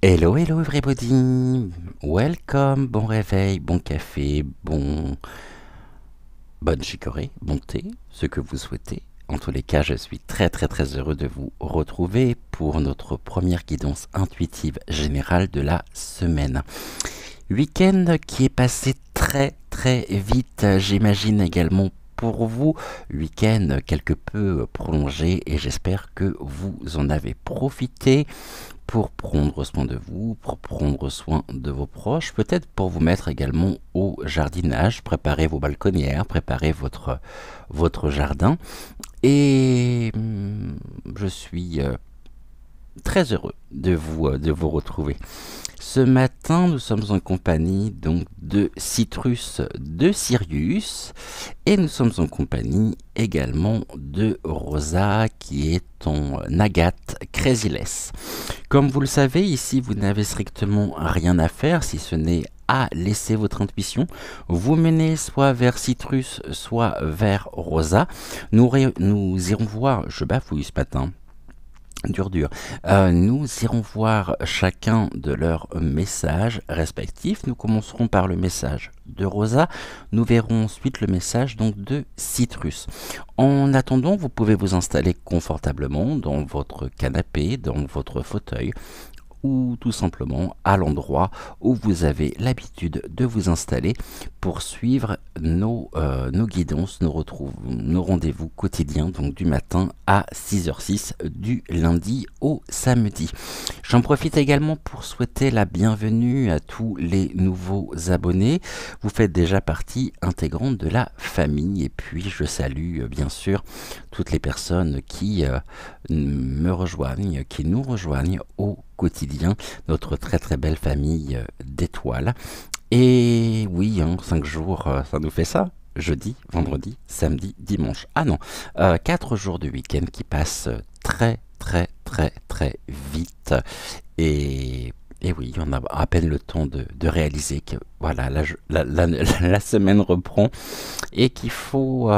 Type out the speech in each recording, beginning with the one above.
Hello, hello everybody, welcome, bon réveil, bon café, bonne chicorée, bon thé, ce que vous souhaitez. En tous les cas, je suis très heureux de vous retrouver pour notre première guidance intuitive générale de la semaine. Week-end qui est passé très vite, j'imagine également pour vous, week-end quelque peu prolongé et j'espère que vous en avez profité pour prendre soin de vous, pour prendre soin de vos proches, peut-être pour vous mettre également au jardinage, préparer vos balconnières, préparer votre jardin. Et je suis très heureux de vous retrouver. Ce matin, nous sommes en compagnie donc de Citrus de Sirius et nous sommes en compagnie également de Rosa qui est en Agathe Crazyless. Comme vous le savez, ici vous n'avez strictement rien à faire si ce n'est à laisser votre intuition vous mener soit vers Citrus, soit vers Rosa. Nous irons voir, je bafouille ce matin. Dur. Nous irons voir chacun de leurs messages respectifs. Nous commencerons par le message de Rosa. Nous verrons ensuite le message donc de Citrus. En attendant, vous pouvez vous installer confortablement dans votre canapé, dans votre fauteuil, ou tout simplement à l'endroit où vous avez l'habitude de vous installer pour suivre nos guidances, nos rendez-vous quotidiens, donc du matin à 6h06 du lundi au samedi. J'en profite également pour souhaiter la bienvenue à tous les nouveaux abonnés. Vous faites déjà partie intégrante de la famille et puis je salue bien sûr toutes les personnes qui me rejoignent, qui nous rejoignent au quotidien, notre très belle famille d'étoiles. Et oui, 5 jours, ça nous fait ça. Jeudi, vendredi, samedi, dimanche. Ah non, 4 jours de week-end qui passent très vite. Et oui, on a à peine le temps de réaliser que voilà, la semaine reprend et qu'il faut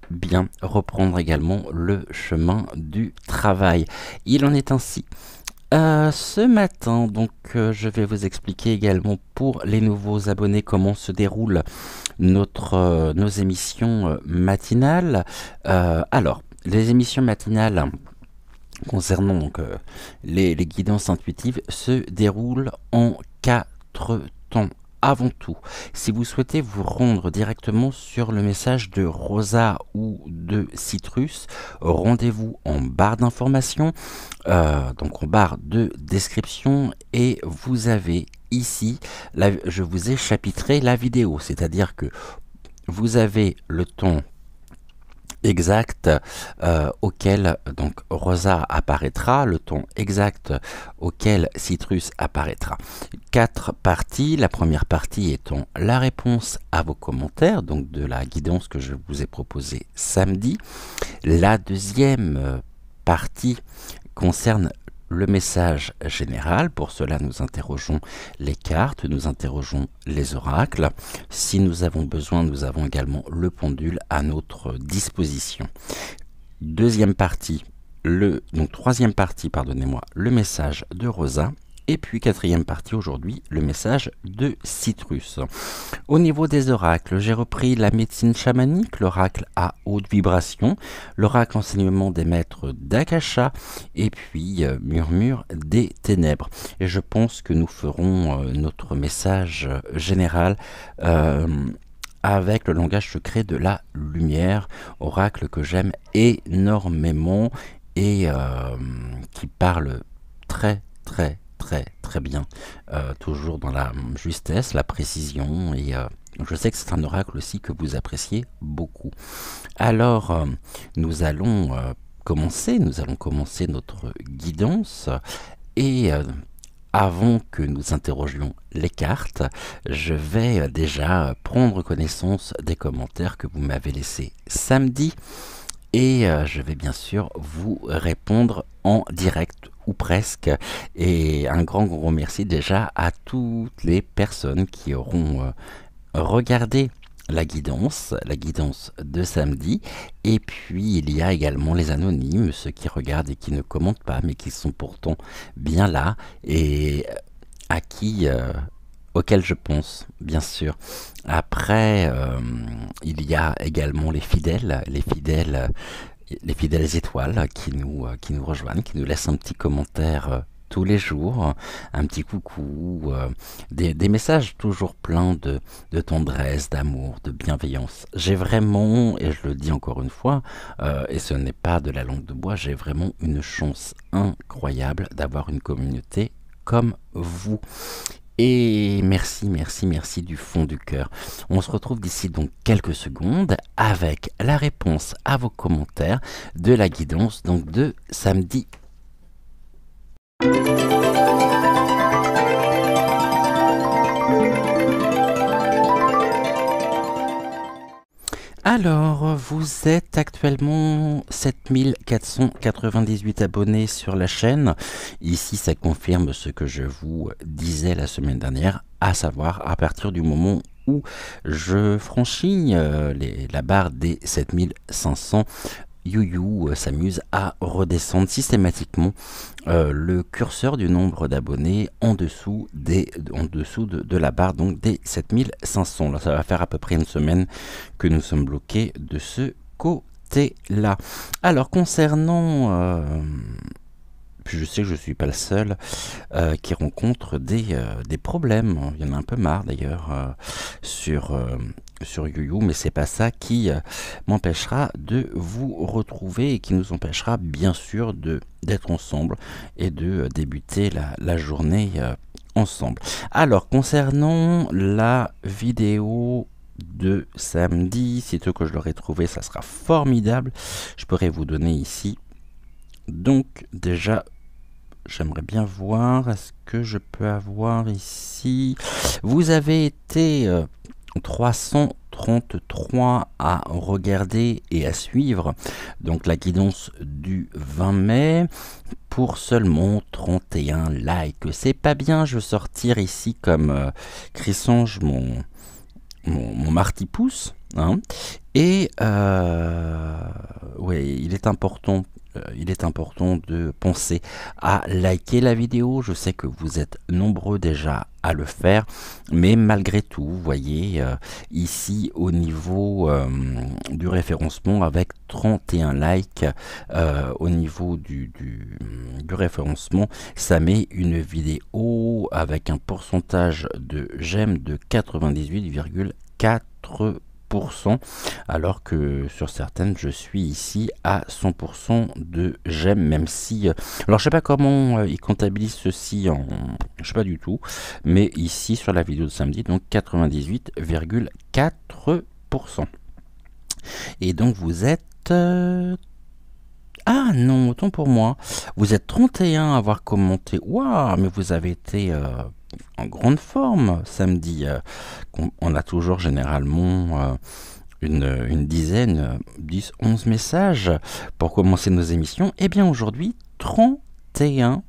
bien reprendre également le chemin du travail. Il en est ainsi. Ce matin, donc, je vais vous expliquer également pour les nouveaux abonnés comment se déroulent nos émissions matinales. Alors, les émissions matinales concernant donc, les guidances intuitives se déroulent en 4 temps. Avant tout, si vous souhaitez vous rendre directement sur le message de Rosa ou de Citrus, rendez-vous en barre d'information, donc en barre de description, et vous avez ici, je vous ai chapitré la vidéo, c'est-à-dire que vous avez le temps exact auquel donc Rosa apparaîtra, le ton exact auquel Citrus apparaîtra. 4 parties, la première partie étant la réponse à vos commentaires, donc de la guidance que je vous ai proposée samedi. La deuxième partie concerne le message général. Pour cela, nous interrogeons les cartes, nous interrogeons les oracles. Si nous avons besoin, nous avons également le pendule à notre disposition. Troisième partie, pardonnez-moi, le message de Rosa. Et puis quatrième partie aujourd'hui, le message de Citrus. Au niveau des oracles, j'ai repris la médecine chamanique, l'oracle à haute vibration, l'oracle enseignement des maîtres d'Akasha et puis murmure des ténèbres. Et je pense que nous ferons notre message général avec le langage secret de la lumière, oracle que j'aime énormément et qui parle très bien, toujours dans la justesse, la précision, et je sais que c'est un oracle aussi que vous appréciez beaucoup. Alors, nous allons commencer notre guidance, et avant que nous interrogions les cartes, je vais déjà prendre connaissance des commentaires que vous m'avez laissés samedi, et je vais bien sûr vous répondre en direct ou presque. Et un grand merci déjà à toutes les personnes qui auront regardé la guidance de samedi. Et puis il y a également les anonymes, ceux qui regardent et qui ne commentent pas, mais qui sont pourtant bien là et à qui... auquel je pense, bien sûr. Après, il y a également les fidèles étoiles qui nous rejoignent, qui nous laissent un petit commentaire tous les jours, un petit coucou, des messages toujours pleins de tendresse, d'amour, de bienveillance. J'ai vraiment, et je le dis encore une fois, et ce n'est pas de la langue de bois, j'ai vraiment une chance incroyable d'avoir une communauté comme vous. Et merci du fond du cœur. On se retrouve d'ici donc quelques secondes avec la réponse à vos commentaires de la guidance donc de samedi. Alors, vous êtes actuellement 7498 abonnés sur la chaîne. Ici, ça confirme ce que je vous disais la semaine dernière, à savoir à partir du moment où je franchis la barre des 7500, YouYou s'amuse à redescendre systématiquement le curseur du nombre d'abonnés en dessous de la barre donc des 7500. Là, ça va faire à peu près une semaine que nous sommes bloqués de ce côté-là. Alors, concernant... puis je sais que je ne suis pas le seul qui rencontre des problèmes. Il y en a un peu marre d'ailleurs sur YouYou, mais c'est pas ça qui m'empêchera de vous retrouver et qui nous empêchera bien sûr d'être ensemble et de débuter la journée ensemble. Alors, concernant la vidéo de samedi, sitôt que je l'aurai trouvé, ça sera formidable. Je pourrais vous donner ici. Donc déjà, j'aimerais bien voir, est-ce que je peux avoir ici... Vous avez été 333 à regarder et à suivre donc la guidance du 20 mai pour seulement 31 likes. C'est pas bien, je vais sortir ici comme Chrysange mon martipouce. Hein. Et ouais, il est important de penser à liker la vidéo. Je sais que vous êtes nombreux déjà à le faire, mais malgré tout, vous voyez ici au niveau du référencement avec 31 likes au niveau du référencement, ça met une vidéo avec un pourcentage de j'aime de 98,4%. Alors que sur certaines je suis ici à 100% de j'aime, même si alors je sais pas comment ils comptabilisent ceci je sais pas du tout, mais ici sur la vidéo de samedi donc 98,4%. et donc vous êtes ah non, autant pour moi, vous êtes 31 à avoir commenté. Waouh, mais vous avez été en grande forme samedi. On a toujours généralement une dizaine, 10, 11 messages pour commencer nos émissions. Et bien aujourd'hui, 31.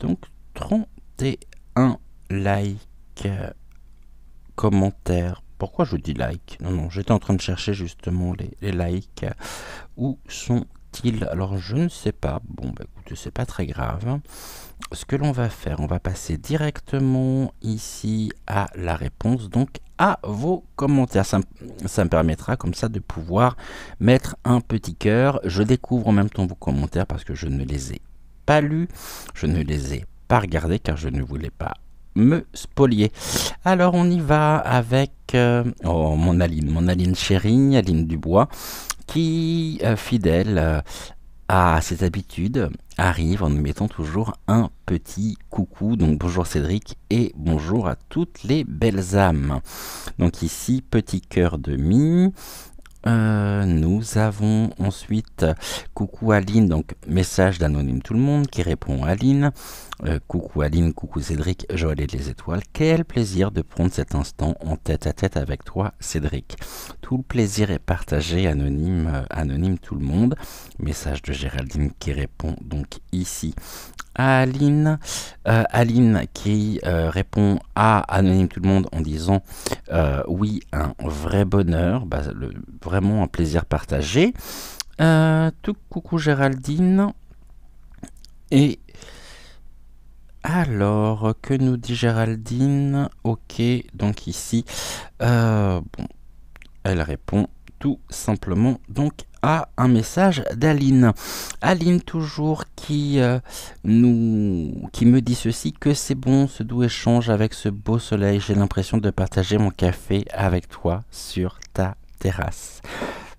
Donc 31 likes, commentaires. Pourquoi je dis like? Non, j'étais en train de chercher justement les likes. Où sont semble-t-il? Alors je ne sais pas. Bon, bah écoutez, c'est pas très grave. Ce que l'on va faire, on va passer directement ici à la réponse, donc à vos commentaires. Ça me permettra comme ça de pouvoir mettre un petit cœur. Je découvre en même temps vos commentaires parce que je ne les ai pas lus, je ne les ai pas regardés car je ne voulais pas me spolier. Alors on y va avec mon Aline chérie, Aline Dubois, qui, fidèle à ses habitudes, arrive en nous mettant toujours un petit coucou. Donc bonjour Cédric et bonjour à toutes les belles âmes. Donc ici, petit cœur de mi. Nous avons ensuite coucou Aline, donc message d'anonyme tout le monde qui répond à Aline. Coucou Aline, coucou Cédric, Joël et les étoiles. Quel plaisir de prendre cet instant en tête à tête avec toi Cédric. Tout le plaisir est partagé, anonyme tout le monde. Message de Géraldine qui répond donc ici à Aline. Aline qui répond à anonyme tout le monde en disant oui, un vrai bonheur, vraiment un plaisir partagé. Tout coucou Géraldine. Et alors, que nous dit Géraldine? Ok, donc ici, bon, elle répond tout simplement donc à un message d'Aline. Aline toujours qui me dit ceci, que c'est bon ce doux échange avec ce beau soleil. J'ai l'impression de partager mon café avec toi sur ta terrasse.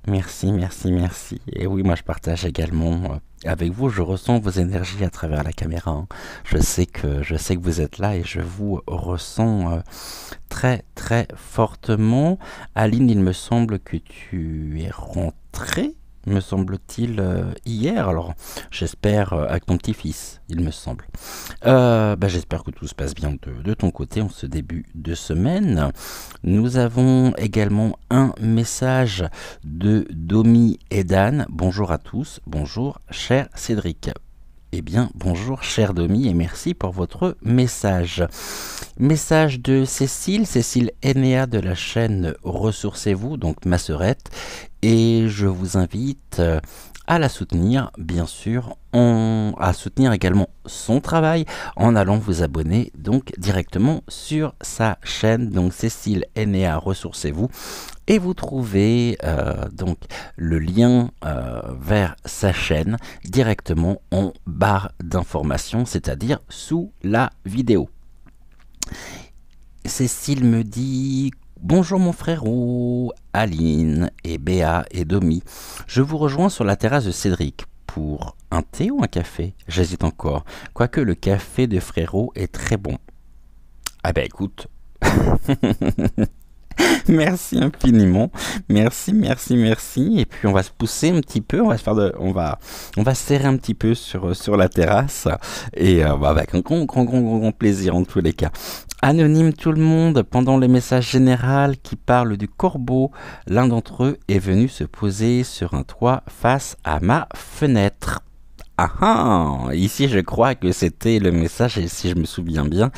Merci, merci, merci. Et oui, moi je partage également avec vous. Je ressens vos énergies à travers la caméra. Hein. Je sais que vous êtes là et je vous ressens très, très fortement. Aline, il me semble que tu es rentrée, me semble-t-il, hier. Alors, j'espère avec ton petit-fils, il me semble. J'espère que tout se passe bien de ton côté en ce début de semaine. Nous avons également un message de Domi et Dan. Bonjour à tous, bonjour cher Cédric. Eh bien, bonjour cher Domi et merci pour votre message. Message de Cécile Enea de la chaîne Ressourcez-vous, donc ma sœurette. Et je vous invite à la soutenir, bien sûr, à soutenir également son travail en allant vous abonner donc directement sur sa chaîne, donc Cécile Enea Ressourcez-vous. Et vous trouvez donc le lien vers sa chaîne directement en barre d'information, c'est-à-dire sous la vidéo. Cécile me dit « Bonjour mon frérot, Aline et Béa et Domi. Je vous rejoins sur la terrasse de Cédric pour un thé ou un café? J'hésite encore, quoique le café de frérot est très bon. » Ah ben écoute... Merci infiniment, merci. Et puis on va se pousser un petit peu, on va se serrer un petit peu sur la terrasse et avec un grand plaisir en tous les cas. Anonyme tout le monde, pendant le message général qui parle du corbeau, l'un d'entre eux est venu se poser sur un toit face à ma fenêtre. Ah ah, ici je crois que c'était le message, et si je me souviens bien,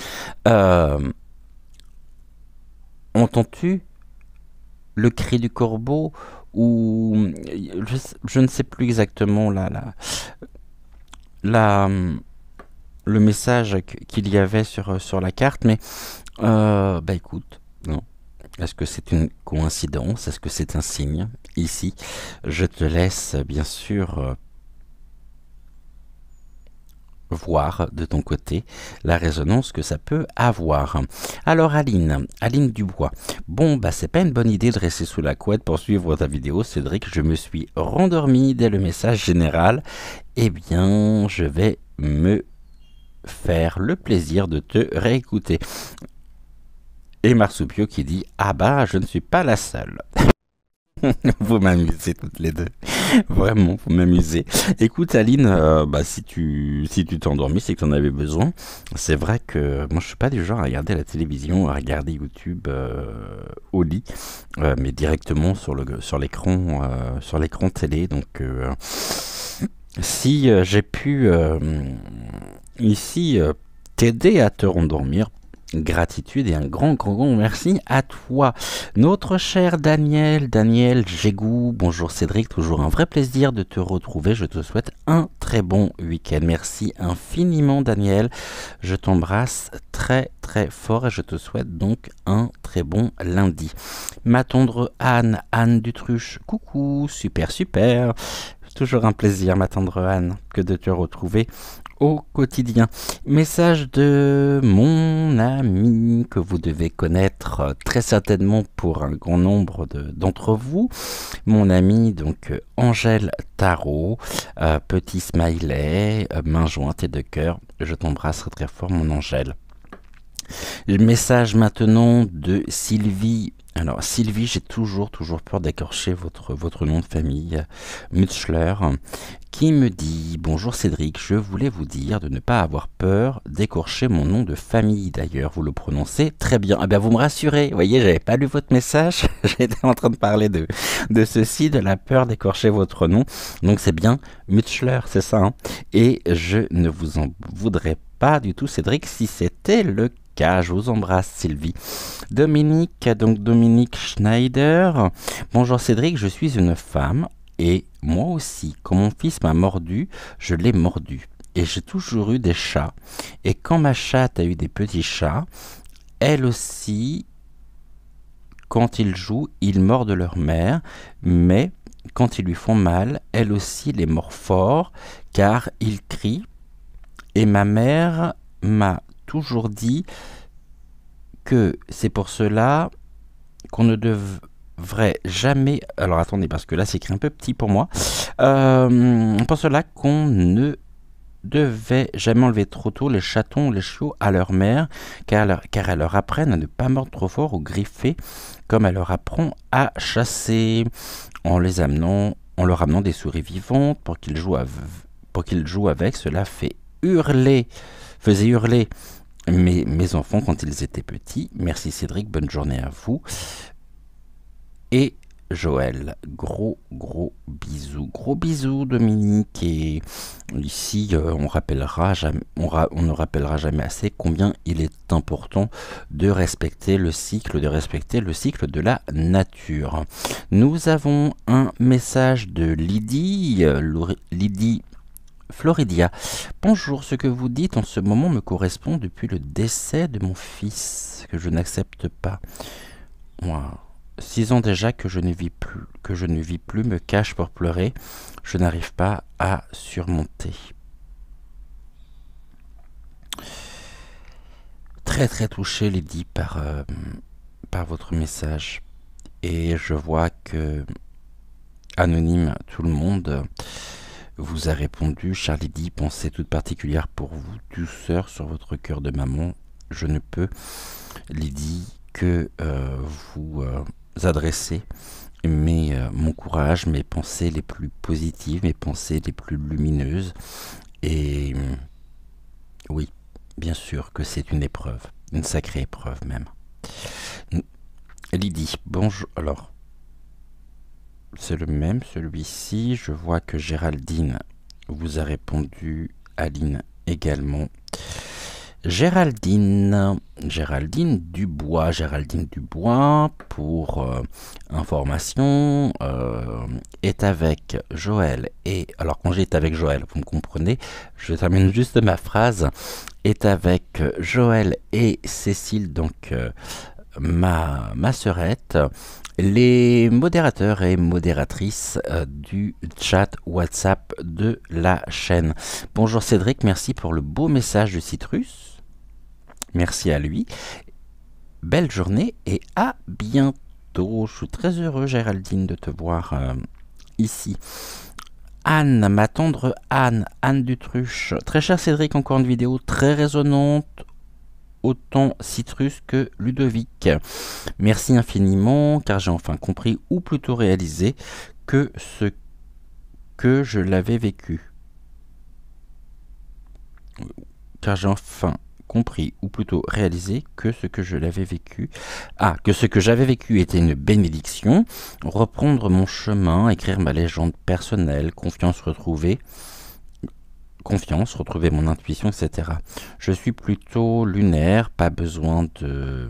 entends-tu le cri du corbeau ou je ne sais plus exactement le message qu'il y avait sur la carte, mais écoute, non. Est-ce que c'est une coïncidence? Est-ce que c'est un signe? Ici, je te laisse bien sûr voir de ton côté la résonance que ça peut avoir. Alors Aline Dubois, bon c'est pas une bonne idée de rester sous la couette pour suivre ta vidéo Cédric, je me suis rendormi dès le message général. Eh bien je vais me faire le plaisir de te réécouter. Et Marsupio qui dit ah je ne suis pas la seule. Vous m'amusez toutes les deux. Vraiment, vous m'amusez. Écoute Aline, si tu t'es endormie, c'est que tu en avais besoin. C'est vrai que moi je suis pas du genre à regarder la télévision, à regarder YouTube au lit, mais directement sur l'écran télé. Donc si j'ai pu ici t'aider à te rendormir, Gratitude et un grand merci à toi. Notre cher Daniel Gégou, bonjour Cédric, toujours un vrai plaisir de te retrouver. Je te souhaite un très bon week-end. Merci infiniment Daniel. Je t'embrasse très fort et je te souhaite donc un très bon lundi. Ma tendre Anne Dutruche, coucou, super. Toujours un plaisir, ma tendre Anne, que de te retrouver au quotidien. Message de mon ami que vous devez connaître très certainement pour un grand nombre d'entre vous. Mon ami, donc Angèle Tarot, petit smiley, main jointe et de cœur. Je t'embrasse très fort, mon Angèle. Message maintenant de Sylvie. Alors Sylvie, j'ai toujours peur d'écorcher votre nom de famille, Mutschler, qui me dit « Bonjour Cédric, je voulais vous dire de ne pas avoir peur d'écorcher mon nom de famille. D'ailleurs, vous le prononcez très bien. » Ah ben vous me rassurez, vous voyez, j'avais pas lu votre message, j'étais en train de parler de ceci, de la peur d'écorcher votre nom. Donc c'est bien Mutschler, c'est ça, hein. Et je ne vous en voudrais pas du tout Cédric si c'était le cas. Je vous embrasse Sylvie. Dominique Schneider. Bonjour Cédric, je suis une femme et moi aussi, quand mon fils m'a mordu, je l'ai mordu. Et j'ai toujours eu des chats. Et quand ma chatte a eu des petits chats, elle aussi, quand ils jouent, ils mordent leur mère, mais quand ils lui font mal, elle aussi les mord fort, car ils crient. Et ma mère m'a toujours dit que c'est pour cela qu'on ne devrait jamais... Alors attendez, parce que là c'est écrit un peu petit pour moi. Pour cela qu'on ne devait jamais enlever trop tôt les chatons ou les chiots à leur mère, car elles leur apprennent à ne pas mordre trop fort ou griffer, comme elle leur apprend à chasser, en leur amenant des souris vivantes pour qu'ils jouent avec. Cela faisait hurler mes enfants quand ils étaient petits. Merci Cédric, bonne journée à vous. Et Joël, gros bisous. Gros bisous Dominique. Et ici, on ne rappellera jamais assez combien il est important de respecter le cycle de la nature. Nous avons un message de Lydie Floridia. Bonjour, ce que vous dites en ce moment me correspond depuis le décès de mon fils, que je n'accepte pas. Moi, 6 ans déjà que je ne vis plus, me cache pour pleurer. Je n'arrive pas à surmonter. Très touché, Lydie, par votre message. Et je vois que anonyme tout le monde vous a répondu. Charlie dit, pensée toute particulière pour vous, douceur sur votre cœur de maman. Je ne peux, Lydie, que vous adresser mon courage, mes pensées les plus positives, mes pensées les plus lumineuses. Et oui, bien sûr que c'est une épreuve, une sacrée épreuve même. Lydie, bonjour. Alors, c'est le même, celui-ci. Je vois que Géraldine vous a répondu, Aline également. Géraldine Dubois, pour information, est avec Joël. Et alors, quand j'étais avec Joël, vous me comprenez, je termine juste ma phrase, est avec Joël et Cécile, donc ma sœurette, les modérateurs et modératrices du chat WhatsApp de la chaîne. Bonjour Cédric, merci pour le beau message de Citrus. Merci à lui. Belle journée et à bientôt. Je suis très heureux, Géraldine, de te voir ici. Anne, ma tendre Anne Dutruche. Très cher Cédric, encore une vidéo très résonnante. Autant Citrus que Ludovic. Merci infiniment, car j'ai enfin compris, ou plutôt réalisé, que ce que je l'avais vécu. Car j'ai enfin compris, ou plutôt réalisé, que ce que je l'avais vécu. Que ce que j'avais vécu était une bénédiction. Reprendre mon chemin, écrire ma légende personnelle, confiance confiance, retrouver mon intuition, etc. Je suis plutôt lunaire, pas besoin de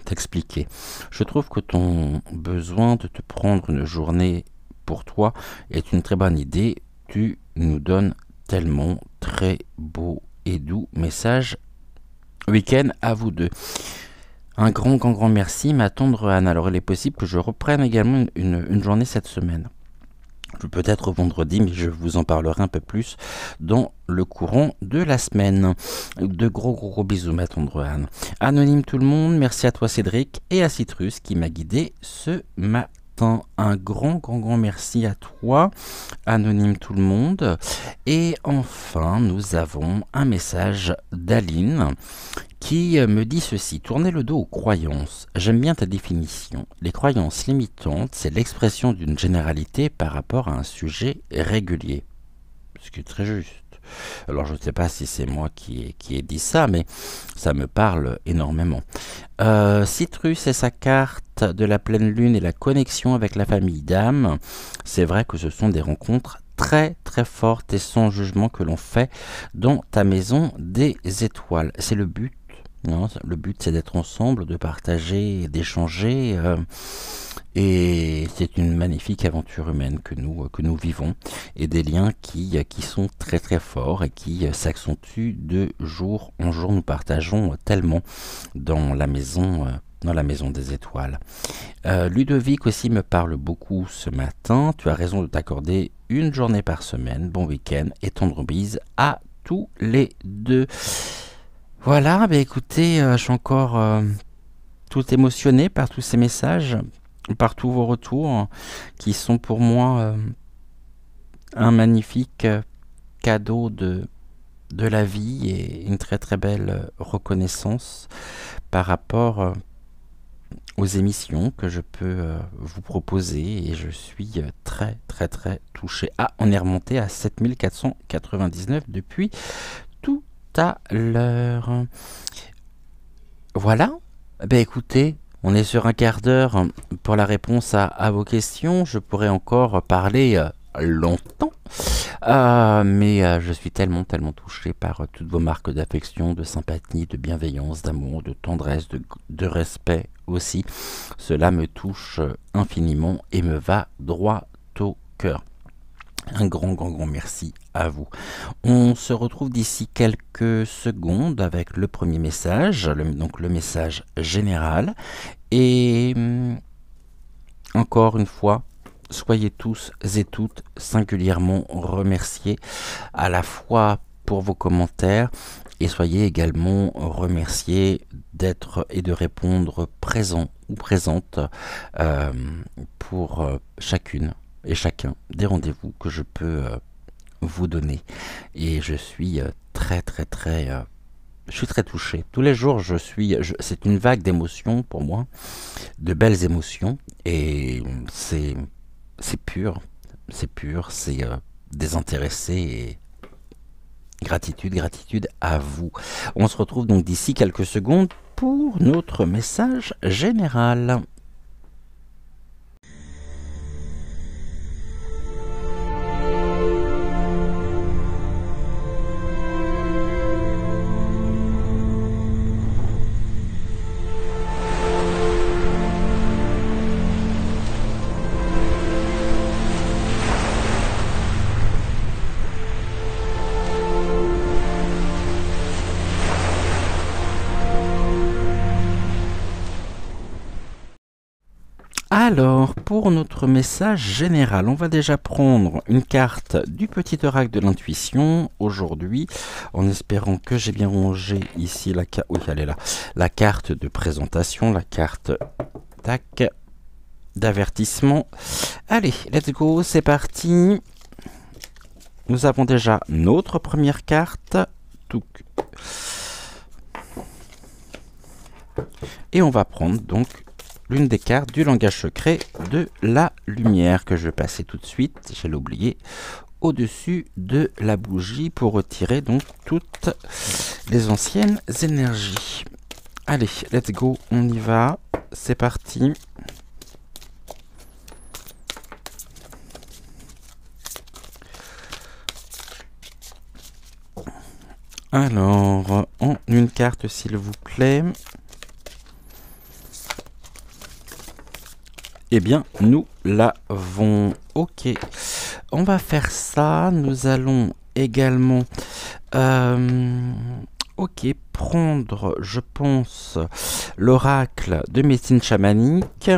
t'expliquer. Je trouve que ton besoin de te prendre une journée pour toi est une très bonne idée. Tu nous donnes tellement très beau et doux message. Week-end à vous deux. Un grand merci, ma tendre Anne. Alors il est possible que je reprenne également une journée cette semaine. Peut-être vendredi, mais je vous en parlerai un peu plus dans le courant de la semaine. De gros bisous, ma tendre Anne. Anonyme tout le monde, merci à toi Cédric et à Citrus qui m'a guidé ce matin. Un grand merci à toi, Anonyme tout le monde. Et enfin, nous avons un message d'Aline qui me dit ceci. Tournez le dos aux croyances. J'aime bien ta définition. Les croyances limitantes, c'est l'expression d'une généralité par rapport à un sujet régulier. Ce qui est très juste. Alors je ne sais pas si c'est moi qui ai dit ça, mais ça me parle énormément. Citrus et sa carte de la pleine lune et la connexion avec la famille d'âme, c'est vrai que ce sont des rencontres très fortes et sans jugement que l'on fait dans ta maison des étoiles. C'est le but. Non, le but c'est d'être ensemble, de partager, d'échanger, et c'est une magnifique aventure humaine que nous vivons, et des liens qui sont très forts et qui s'accentuent de jour en jour. Nous partageons tellement dans la maison des étoiles. Ludovic aussi me parle beaucoup ce matin. Tu as raison de t'accorder une journée par semaine. Bon week-end et tendre bise à tous les deux. Voilà, écoutez, je suis encore tout émotionné par tous ces messages, par tous vos retours, qui sont pour moi un magnifique cadeau de la vie et une très belle reconnaissance par rapport aux émissions que je peux vous proposer, et je suis très touché. Ah, on est remonté à 7499 depuis tout à l'heure. Voilà. Écoutez, on est sur un quart d'heure pour la réponse à vos questions. Je pourrais encore parler longtemps, mais je suis tellement touché par toutes vos marques d'affection, de sympathie, de bienveillance, d'amour, de tendresse, de respect aussi. Cela me touche infiniment et me va droit au cœur. Un grand merci à vous. On se retrouve d'ici quelques secondes avec le premier message, donc le message général. Et encore une fois, soyez tous et toutes singulièrement remerciés, à la fois pour vos commentaires, et soyez également remerciés d'être et de répondre présent ou présente pour chacune et chacun des rendez-vous que je peux vous donner. Et je suis je suis très touché. Tous les jours, c'est une vague d'émotions pour moi, de belles émotions, et c'est pur, c'est désintéressé, et gratitude à vous. On se retrouve donc d'ici quelques secondes pour notre message général. Alors, pour notre message général, on va déjà prendre une carte du petit oracle de l'intuition aujourd'hui, en espérant que j'ai bien rangé ici la carte. Oui, elle est là. La carte de présentation, la carte d'avertissement. Allez, let's go, c'est parti. Nous avons déjà notre première carte. Et on va prendre donc l'une des cartes du langage secret de la lumière que je vais passer tout de suite, je l'ai oublié, au-dessus de la bougie pour retirer donc toutes les anciennes énergies. Allez, let's go, on y va, c'est parti. Alors, en une carte, s'il vous plaît. Eh bien, nous l'avons. Ok. On va faire ça. Nous allons également... ok, prendre, je pense, l'oracle de médecine chamanique.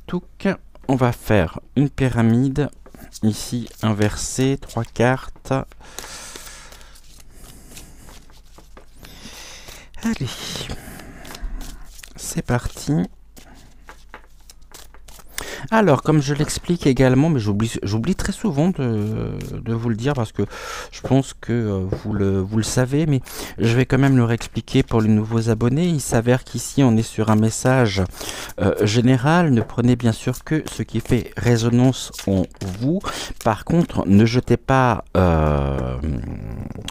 Touc. On va faire une pyramide. Ici, inversée, 3 cartes. Allez. C'est parti. Alors, comme je l'explique également, mais j'oublie très souvent de vous le dire parce que je pense que vous le savez, mais je vais quand même le réexpliquer pour les nouveaux abonnés. Il s'avère qu'ici, on est sur un message général. Ne prenez bien sûr que ce qui fait résonance en vous. Par contre, ne jetez pas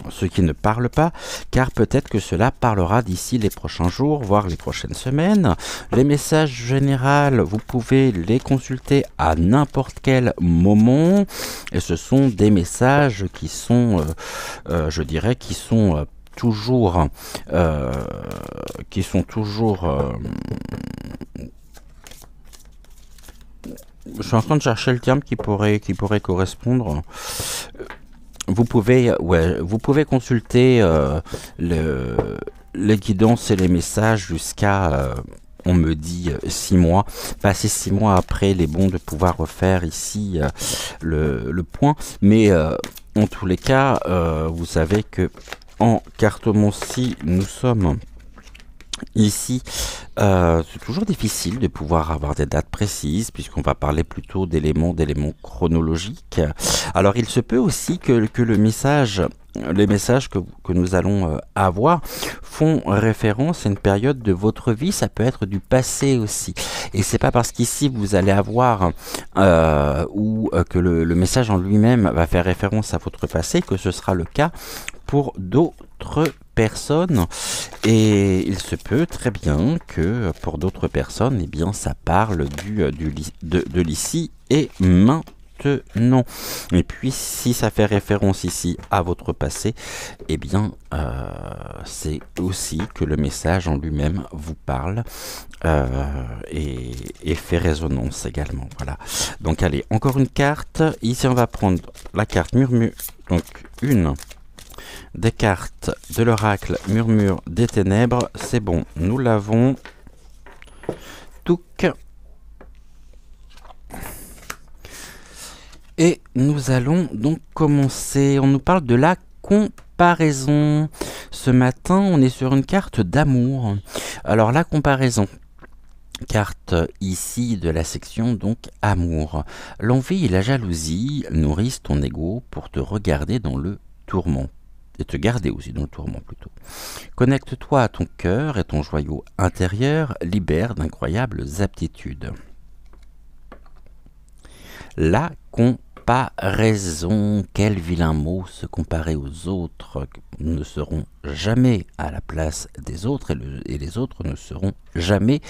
ce qui ne parle pas, car peut-être que cela parlera d'ici les prochains jours, voire les prochaines semaines. Les messages généraux, vous pouvez les consulter à n'importe quel moment, et ce sont des messages qui sont, je dirais, qui sont toujours, je suis en train de chercher le terme qui pourrait correspondre. Vous pouvez consulter les guidances et les messages jusqu'à, on me dit 6 mois. Passer 6 mois après, il est bon de pouvoir refaire ici le point. Mais en tous les cas, vous savez que en cartomancie, nous sommes ici. C'est toujours difficile de pouvoir avoir des dates précises puisqu'on va parler plutôt d'éléments chronologiques. Alors il se peut aussi que les messages que nous allons avoir font référence à une période de votre vie. Ça peut être du passé aussi, et c'est pas parce qu'ici vous allez avoir ou que le message en lui-même va faire référence à votre passé que ce sera le cas pour d'autres personnes. Et il se peut très bien que pour d'autres personnes, eh bien, ça parle de l'ici et maintenant. Et puis, si ça fait référence ici à votre passé, eh bien, c'est aussi que le message en lui-même vous parle et fait résonance également. Voilà. Donc, allez, encore une carte. Ici, on va prendre la carte murmure. Donc, une des cartes de l'oracle Murmure des Ténèbres. C'est bon, nous l'avons. Touc. Et nous allons donc commencer. On nous parle de la comparaison. Ce matin, on est sur une carte d'amour. Alors, la comparaison. Carte ici de la section donc amour. L'envie et la jalousie nourrissent ton ego pour te regarder dans le tourment. Et te garder aussi dans le tourment plutôt. Connecte-toi à ton cœur et ton joyau intérieur libère d'incroyables aptitudes. La comparaison, quel vilain mot, se comparer aux autres. Nous ne serons jamais à la place des autres et les autres ne seront jamais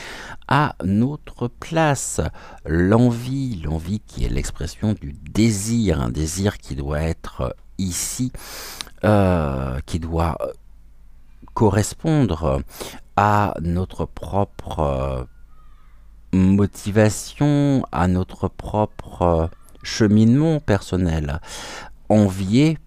à notre place. L'envie qui est l'expression du désir, un désir qui doit être ici, qui doit correspondre à notre propre motivation, à notre propre cheminement personnel. Envier,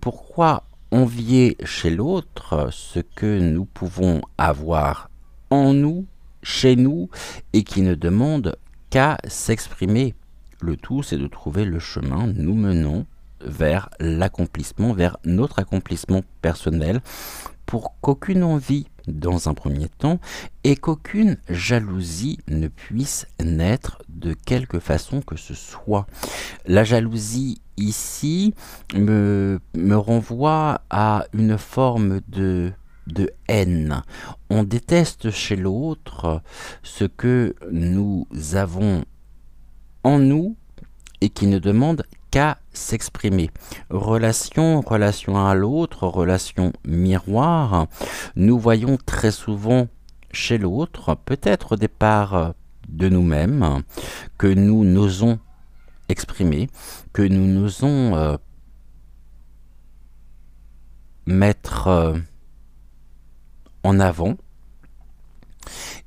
pourquoi envier chez l'autre ce que nous pouvons avoir en nous, chez nous, et qui ne demande qu'à s'exprimer. Le tout, c'est de trouver le chemin nous menant vers l'accomplissement, vers notre accomplissement personnel, pour qu'aucune envie, dans un premier temps, et qu'aucune jalousie ne puisse naître de quelque façon que ce soit. La jalousie ici me renvoie à une forme de haine. On déteste chez l'autre ce que nous avons en nous et qui ne demande qu'à s'exprimer. Relation à l'autre, relation miroir. Nous voyons très souvent chez l'autre, peut-être au départ de nous-mêmes, que nous n'osons exprimer, que nous n'osons mettre en avant.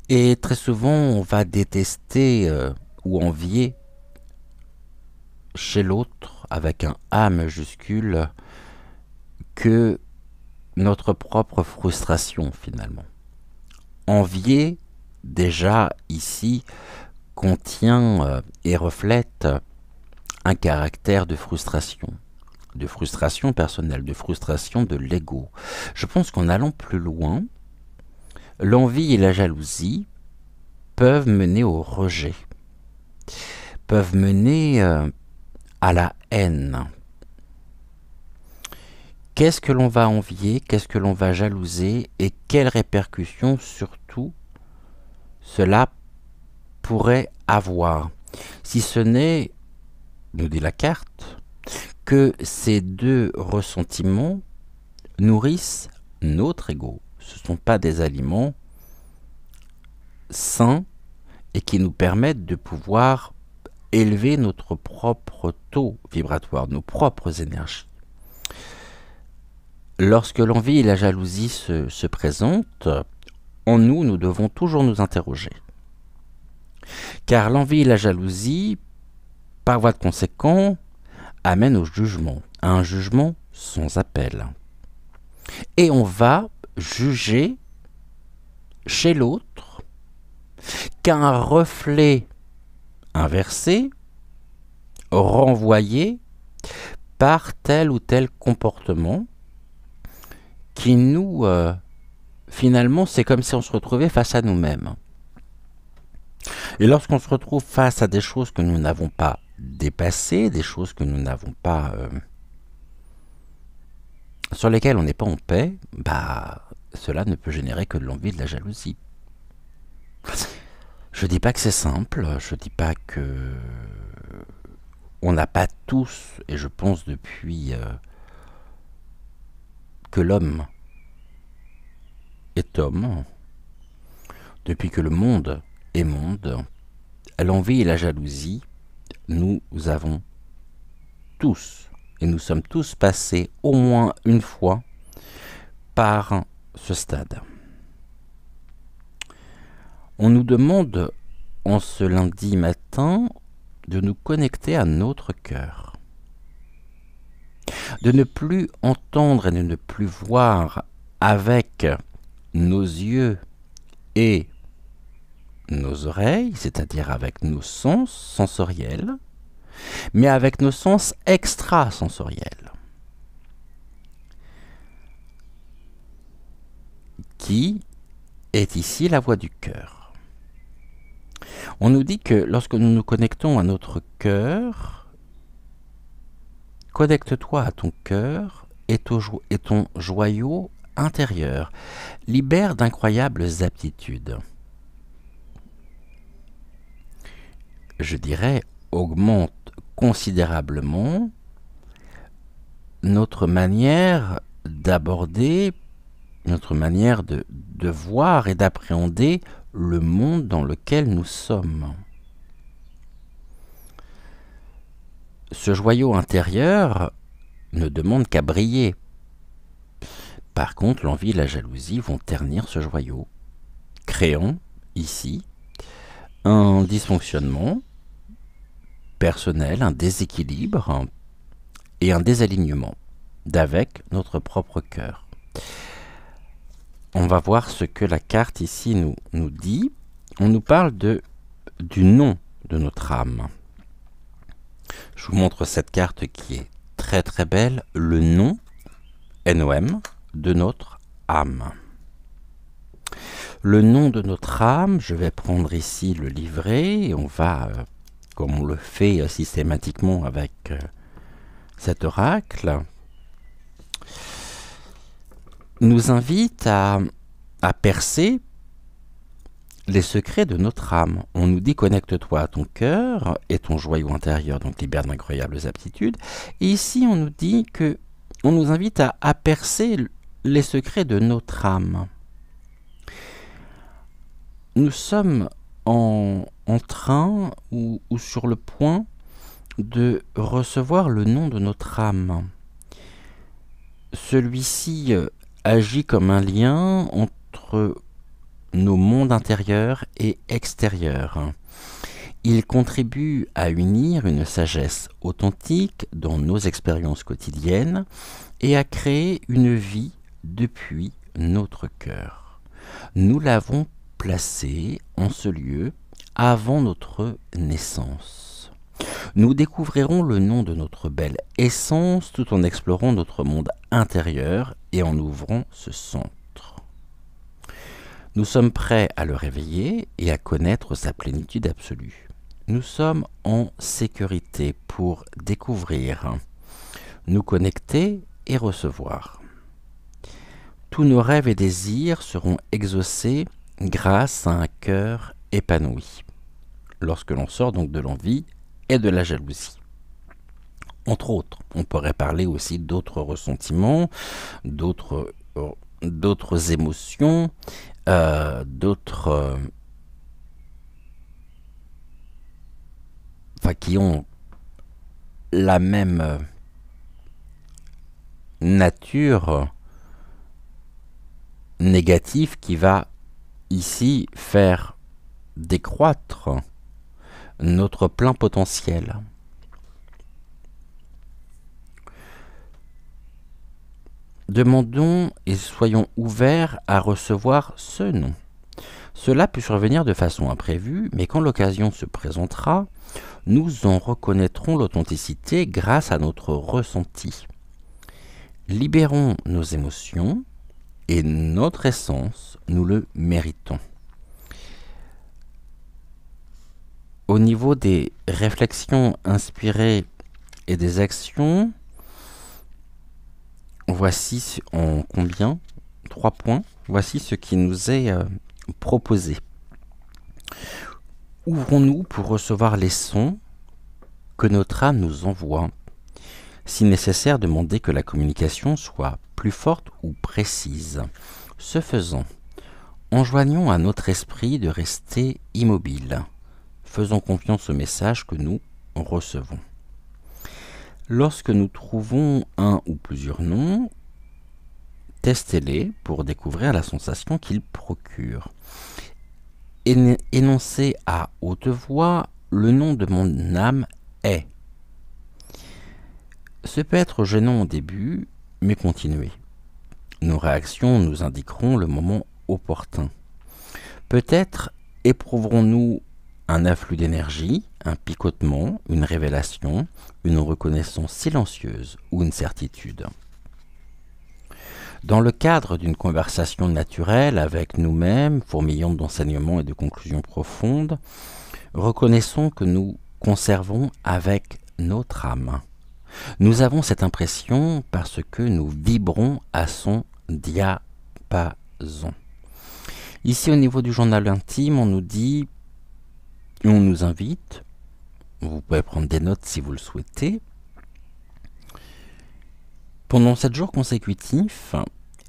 Et très souvent, on va détester ou envier chez l'autre, avec un A majuscule, que notre propre frustration finalement. Envier, déjà ici, contient et reflète un caractère de frustration personnelle, de frustration de l'ego. Je pense qu'en allant plus loin, l'envie et la jalousie peuvent mener au rejet, peuvent mener à la haine. Qu'est-ce que l'on va envier, qu'est-ce que l'on va jalouser et quelles répercussions surtout cela pourrait avoir, si ce n'est, nous dit la carte, que ces deux ressentiments nourrissent notre ego. Ce ne sont pas des aliments sains et qui nous permettent de pouvoir élever notre propre taux vibratoire, nos propres énergies. Lorsque l'envie et la jalousie se présentent, en nous, nous devons toujours nous interroger. Car l'envie et la jalousie, par voie de conséquent, amènent au jugement, à un jugement sans appel. Et on va juger chez l'autre qu'un reflet inversé, renvoyé par tel ou tel comportement qui nous, finalement, c'est comme si on se retrouvait face à nous-mêmes. Et lorsqu'on se retrouve face à des choses que nous n'avons pas dépassées, des choses que nous n'avons pas, sur lesquelles on n'est pas en paix, cela ne peut générer que de l'envie et de la jalousie. Je ne dis pas que c'est simple, je ne dis pas que on n'a pas tous, et je pense depuis que l'homme est homme, depuis que le monde est monde, l'envie et la jalousie, nous avons tous, et nous sommes tous passés au moins une fois par ce stade. On nous demande en ce lundi matin de nous connecter à notre cœur, de ne plus entendre et de ne plus voir avec nos yeux et nos oreilles, c'est-à-dire avec nos sens sensoriels, mais avec nos sens extrasensoriels, qui est ici la voix du cœur. On nous dit que lorsque nous nous connectons à notre cœur, connecte-toi à ton cœur et ton joyau intérieur, libère d'incroyables aptitudes. Je dirais, augmente considérablement notre manière d'aborder, notre manière de voir et d'appréhender le monde dans lequel nous sommes. Ce joyau intérieur ne demande qu'à briller. Par contre, l'envie et la jalousie vont ternir ce joyau, créant ici un dysfonctionnement personnel, un déséquilibre et un désalignement d'avec notre propre cœur. On va voir ce que la carte ici nous dit. On nous parle du nom de notre âme. Je vous montre cette carte qui est très très belle. Le nom, NOM, de notre âme. Le nom de notre âme, je vais prendre ici le livret et on va, comme on le fait systématiquement avec cet oracle, nous invite à percer les secrets de notre âme. On nous dit connecte-toi à ton cœur et ton joyau intérieur, donc libère d'incroyables aptitudes. Et ici, on nous dit que on nous invite à percer les secrets de notre âme. Nous sommes en train ou sur le point de recevoir le nom de notre âme. Celui-ci agit comme un lien entre nos mondes intérieurs et extérieurs. Il contribue à unir une sagesse authentique dans nos expériences quotidiennes et à créer une vie depuis notre cœur. Nous l'avons placé en ce lieu avant notre naissance. Nous découvrirons le nom de notre belle essence tout en explorant notre monde intérieur et en ouvrant ce centre. Nous sommes prêts à le réveiller et à connaître sa plénitude absolue. Nous sommes en sécurité pour découvrir, nous connecter et recevoir. Tous nos rêves et désirs seront exaucés grâce à un cœur épanoui, lorsque l'on sort donc de l'envie et de la jalousie. Entre autres, on pourrait parler aussi d'autres ressentiments, d'autres émotions, qui ont la même nature négative qui va ici faire décroître notre plein potentiel. Demandons et soyons ouverts à recevoir ce nom. Cela peut survenir de façon imprévue, mais quand l'occasion se présentera, nous en reconnaîtrons l'authenticité grâce à notre ressenti. Libérons nos émotions et notre essence, nous le méritons. Au niveau des réflexions inspirées et des actions, voici en combien 3 points. Voici ce qui nous est proposé. Ouvrons-nous pour recevoir les sons que notre âme nous envoie. Si nécessaire, demandez que la communication soit plus forte ou précise. Ce faisant, enjoignons à notre esprit de rester immobile. Faisons confiance au message que nous recevons. Lorsque nous trouvons un ou plusieurs noms, testez-les pour découvrir la sensation qu'ils procurent. Énoncez à haute voix le nom de mon âme est. Ce peut être gênant au début, mais continuez. Nos réactions nous indiqueront le moment opportun. Peut-être éprouverons-nous un afflux d'énergie, un picotement, une révélation, une reconnaissance silencieuse ou une certitude. Dans le cadre d'une conversation naturelle avec nous-mêmes, fourmillante d'enseignements et de conclusions profondes, reconnaissons que nous conservons avec notre âme. Nous avons cette impression parce que nous vibrons à son diapason. Ici, au niveau du journal intime, on nous dit, on nous invite, vous pouvez prendre des notes si vous le souhaitez, pendant 7 jours consécutifs,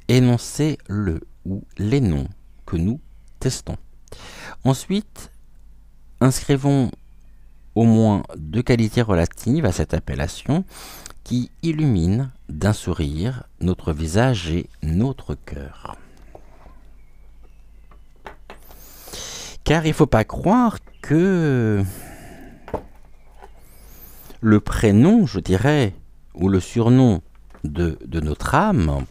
énoncez le ou les noms que nous testons. Ensuite, inscrivons au moins 2 qualités relatives à cette appellation qui illuminent d'un sourire notre visage et notre cœur. Car il ne faut pas croire que le prénom, je dirais, ou le surnom de notre âme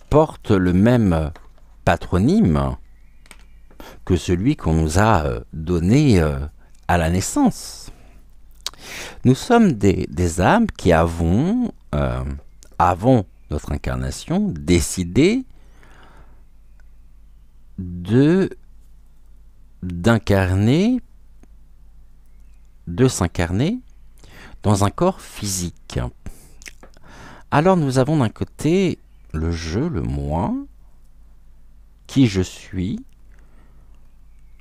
porte le même patronyme que celui qu'on nous a donné à la naissance. Nous sommes des âmes qui avons, avant notre incarnation, décidé de s'incarner dans un corps physique. Alors nous avons d'un côté le je, le moi, qui je suis,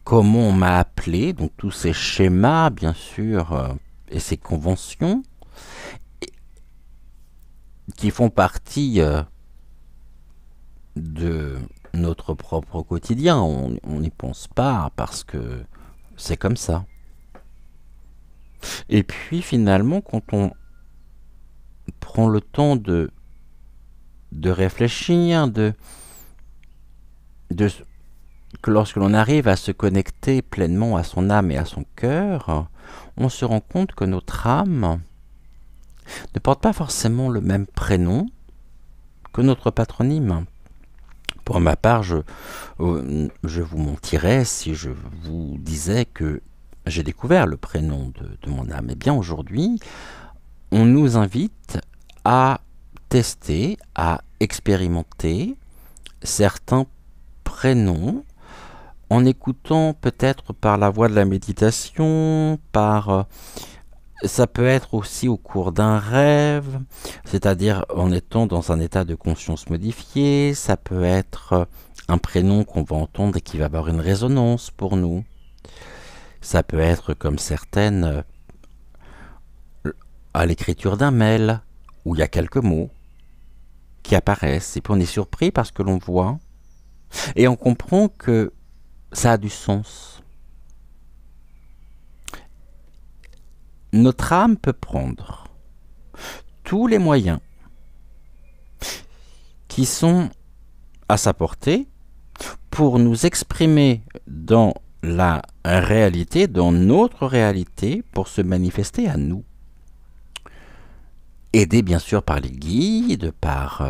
comment on m'a appelé, donc tous ces schémas bien sûr et ces conventions qui font partie de notre propre quotidien. On n'y pense pas parce que c'est comme ça. Et puis finalement, quand on prend le temps de réfléchir, de, que lorsque l'on arrive à se connecter pleinement à son âme et à son cœur, on se rend compte que notre âme ne porte pas forcément le même prénom que notre patronyme. Pour ma part, je vous mentirais si je vous disais que j'ai découvert le prénom de mon âme. Eh bien aujourd'hui, on nous invite à tester, à expérimenter certains prénoms en écoutant peut-être par la voie de la méditation, ça peut être aussi au cours d'un rêve, c'est-à-dire en étant dans un état de conscience modifié, ça peut être un prénom qu'on va entendre et qui va avoir une résonance pour nous. Ça peut être comme certaines à l'écriture d'un mail, où il y a quelques mots qui apparaissent, et puis on est surpris parce que l'on voit, et on comprend que ça a du sens. Notre âme peut prendre tous les moyens qui sont à sa portée pour nous exprimer dans la réalité, dans notre réalité, pour se manifester à nous. Aidés bien sûr par les guides, par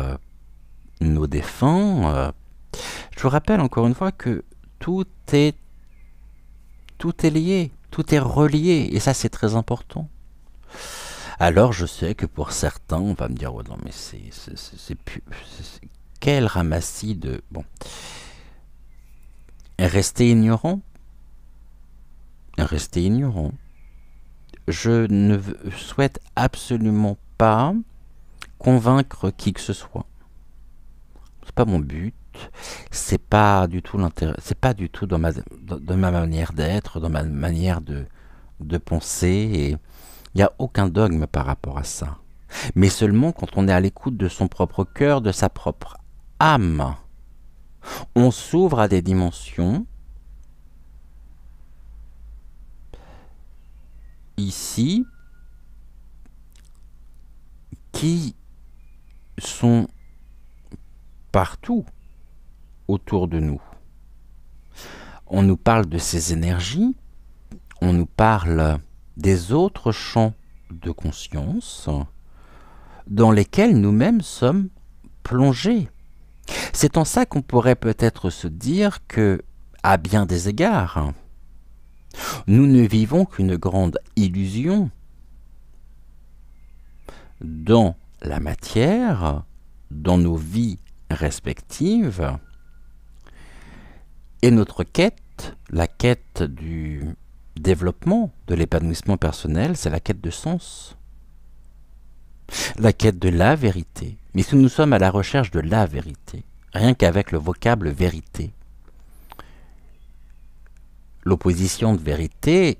nos défunts. Je vous rappelle encore une fois que tout est lié, tout est relié, et ça c'est très important. Alors je sais que pour certains, on va me dire, oh non mais quel ramassis de... Bon. Rester ignorant. Rester ignorant. Je ne souhaite absolument pas convaincre qui que ce soit. C'est pas mon but. C'est pas du tout l'intérêt. C'est pas du tout dans ma manière d'être, dans ma manière de penser. Et il n'y a aucun dogme par rapport à ça. Mais seulement quand on est à l'écoute de son propre cœur, de sa propre âme, on s'ouvre à des dimensions ici qui sont partout autour de nous. On nous parle de ces énergies, on nous parle des autres champs de conscience dans lesquels nous-mêmes sommes plongés. C'est en ça qu'on pourrait peut-être se dire que, à bien des égards, nous ne vivons qu'une grande illusion dans la matière, dans nos vies respectives, et notre quête, la quête du développement, de l'épanouissement personnel, c'est la quête de sens, la quête de la vérité. Mais si nous sommes à la recherche de la vérité, rien qu'avec le vocable vérité, l'opposition de vérité,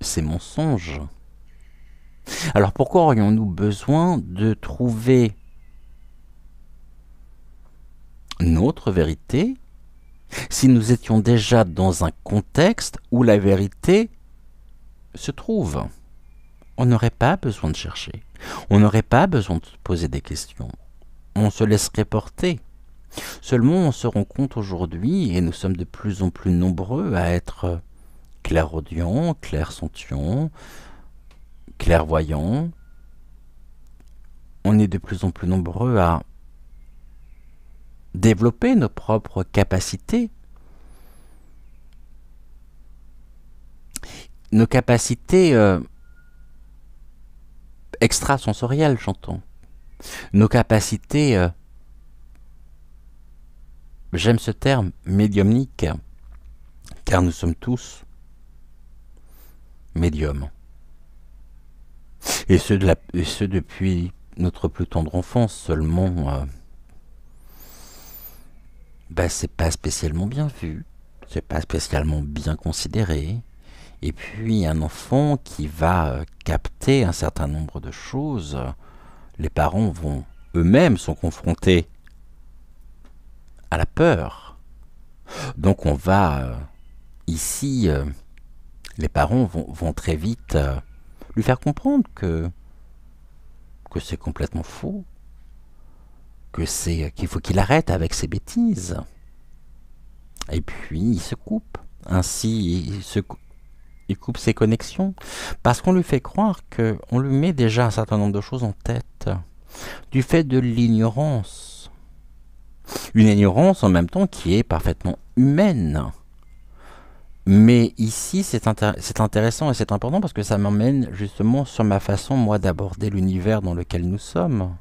c'est mensonge. Alors pourquoi aurions-nous besoin de trouver notre vérité si nous étions déjà dans un contexte où la vérité se trouve? On n'aurait pas besoin de chercher. On n'aurait pas besoin de se poser des questions. On se laisserait porter. Seulement, on se rend compte aujourd'hui, et nous sommes de plus en plus nombreux à être clairaudients, clairsentients, clairvoyants. On est de plus en plus nombreux à développer nos propres capacités. Nos capacités extrasensorielles, j'entends. Nos capacités, j'aime ce terme, médiumniques, car nous sommes tous médiums. Et ce depuis notre plus tendre enfance seulement. C'est pas spécialement bien vu, c'est pas spécialement bien considéré. Et puis un enfant qui va capter un certain nombre de choses, les parents vont eux-mêmes sont confrontés à la peur. Donc on va ici Les parents vont très vite lui faire comprendre que c'est complètement faux, qu'il faut qu'il arrête avec ses bêtises. Et puis il se coupe. Ainsi, il coupe ses connexions. Parce qu'on lui fait croire qu'on lui met déjà un certain nombre de choses en tête. Du fait de l'ignorance. Une ignorance en même temps qui est parfaitement humaine. Mais ici, c'est intéressant et c'est important parce que ça m'emmène justement sur ma façon, moi, d'aborder l'univers dans lequel nous sommes.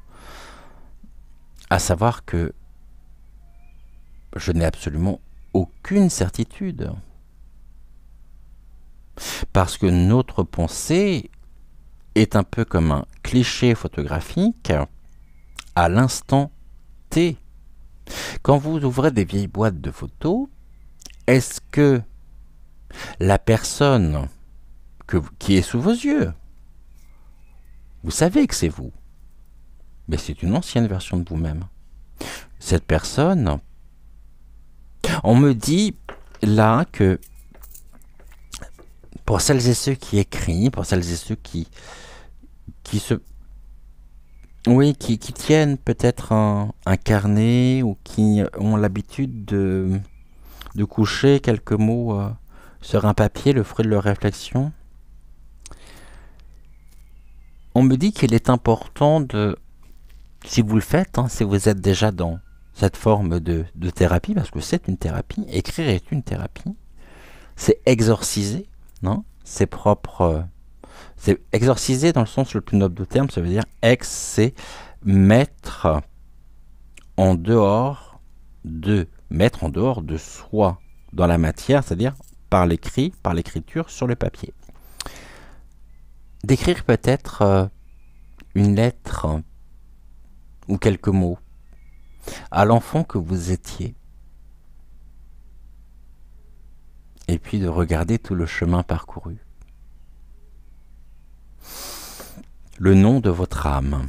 À savoir que je n'ai absolument aucune certitude. Parce que notre pensée est un peu comme un cliché photographique à l'instant T. Quand vous ouvrez des vieilles boîtes de photos, est-ce que la personne qui est sous vos yeux, vous savez que c'est vous, mais c'est une ancienne version de vous-même. Cette personne, on me dit là que pour celles et ceux qui écrivent, pour celles et ceux qui tiennent peut-être un carnet ou qui ont l'habitude de coucher quelques mots sur un papier, le fruit de leur réflexion. On me dit qu'il est important si vous le faites, si vous êtes déjà dans cette forme de thérapie, parce que c'est une thérapie, écrire est une thérapie, c'est exorciser, non, c'est propre, c'est exorciser dans le sens le plus noble du terme, ça veut dire c'est mettre en dehors de soi dans la matière, c'est-à-dire par l'écrit, par l'écriture sur le papier. D'écrire peut-être une lettre ou quelques mots à l'enfant que vous étiez. Et puis de regarder tout le chemin parcouru. Le nom de votre âme.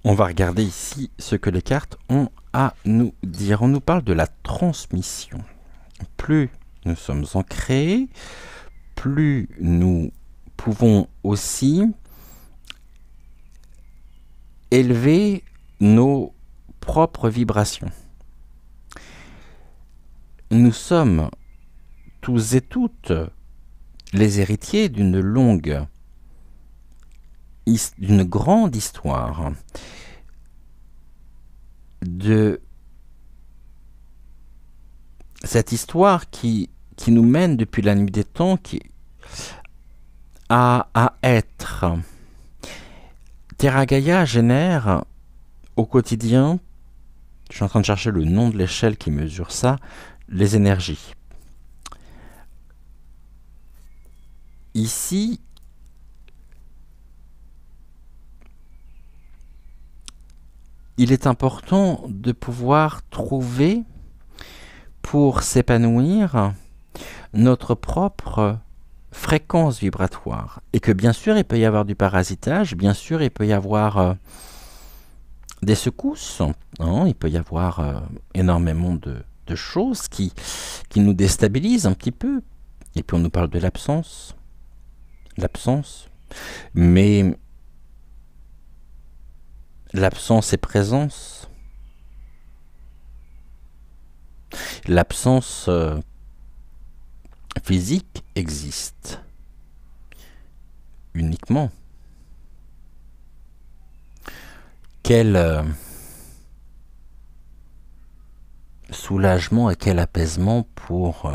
On va regarder ici ce que les cartes ont à nous dire. On nous parle de la transmission. Plus nous sommes ancrés, plus nous pouvons aussi élever nos propres vibrations. Nous sommes tous et toutes les héritiers d'une grande histoire, de cette histoire qui nous mène depuis la nuit des temps à être. Terra Gaia génère au quotidien, je suis en train de chercher le nom de l'échelle qui mesure ça, les énergies. Ici, il est important de pouvoir trouver, pour s'épanouir, notre propre fréquence vibratoire. Et que bien sûr, il peut y avoir du parasitage, bien sûr, il peut y avoir des secousses, hein, il peut y avoir énormément de choses qui nous déstabilisent un petit peu. Et puis on nous parle de l'absence. Mais l'absence et présence. L'absence physique existe uniquement. Quel soulagement et quel apaisement pour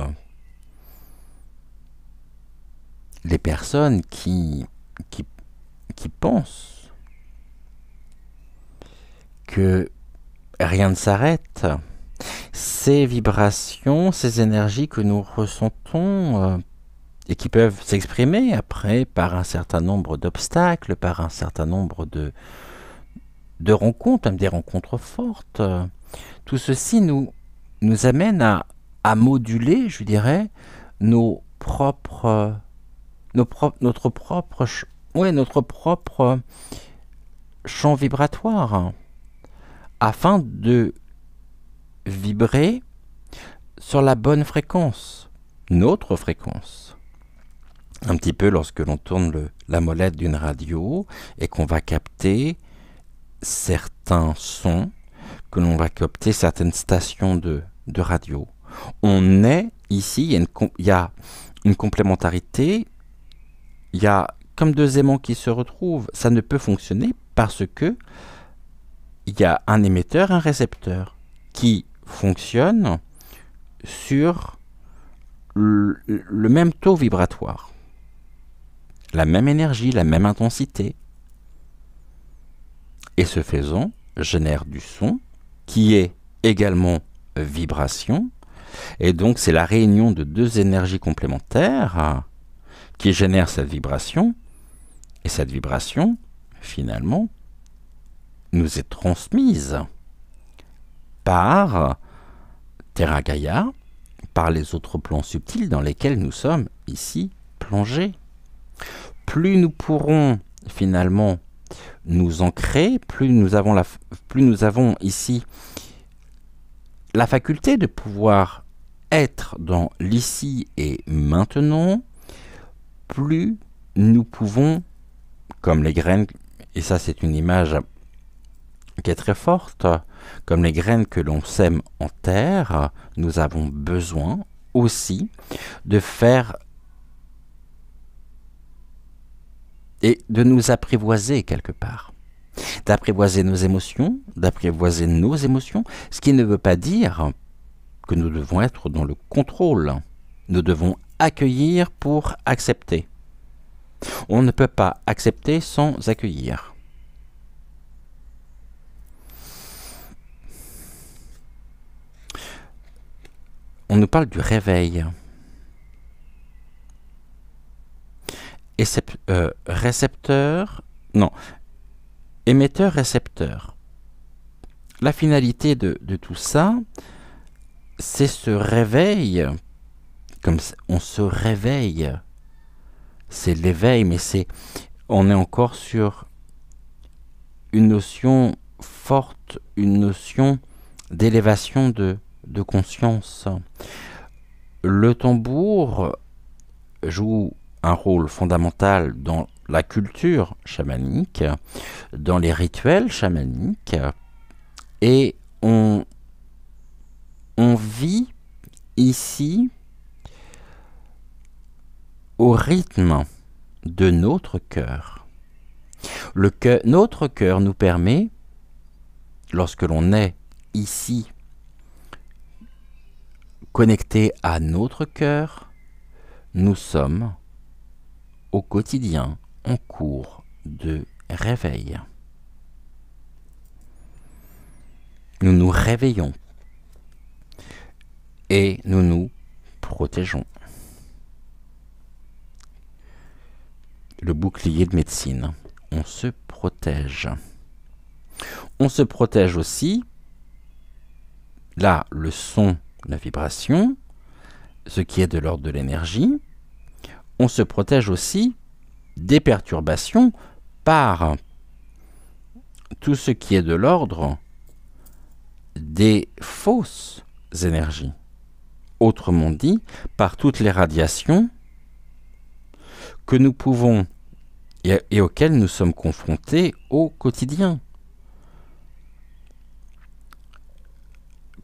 les personnes qui pensent que rien ne s'arrête. Ces vibrations, ces énergies que nous ressentons et qui peuvent s'exprimer après par un certain nombre d'obstacles, par un certain nombre de rencontres, même des rencontres fortes. Tout ceci nous amène à moduler, je dirais, notre propre champ vibratoire, afin de vibrer sur la bonne fréquence, notre fréquence. Un petit peu lorsque l'on tourne la molette d'une radio et qu'on va capter certains sons, que l'on va capter certaines stations de radio. On est ici, il y a une complémentarité, il y a comme deux aimants qui se retrouvent. Ça ne peut fonctionner parce que il y a un émetteur, un récepteur qui fonctionne sur le même taux vibratoire, la même énergie, la même intensité. Et ce faisant, génère du son qui est également vibration. Et donc, c'est la réunion de deux énergies complémentaires qui génère cette vibration. Et cette vibration, finalement, nous est transmise par Terra Gaia, par les autres plans subtils dans lesquels nous sommes ici plongés. Plus nous pourrons finalement nous ancrer, plus nous avons ici la faculté de pouvoir être dans l'ici et maintenant, plus nous pouvons, comme les graines, et ça c'est une image qui est très forte, comme les graines que l'on sème en terre, nous avons besoin aussi de faire et de nous apprivoiser quelque part. D'apprivoiser nos émotions, ce qui ne veut pas dire que nous devons être dans le contrôle. Nous devons accueillir pour accepter. On ne peut pas accepter sans accueillir. On nous parle du réveil. Et émetteur-récepteur. La finalité de tout ça, c'est ce réveil, comme on se réveille. C'est l'éveil, mais on est encore sur une notion forte, une notion d'élévation de conscience. Le tambour joue un rôle fondamental dans la culture chamanique, dans les rituels chamaniques, et on vit ici au rythme de notre cœur. Notre cœur nous permet, lorsque l'on est ici connecté à notre cœur, nous sommes au quotidien en cours de réveil. Nous nous réveillons et nous nous protégeons. Le bouclier de médecine, on se protège. On se protège aussi, là, le son, la vibration, ce qui est de l'ordre de l'énergie. On se protège aussi des perturbations par tout ce qui est de l'ordre des fausses énergies. Autrement dit, par toutes les radiations que nous pouvons et auxquelles nous sommes confrontés au quotidien.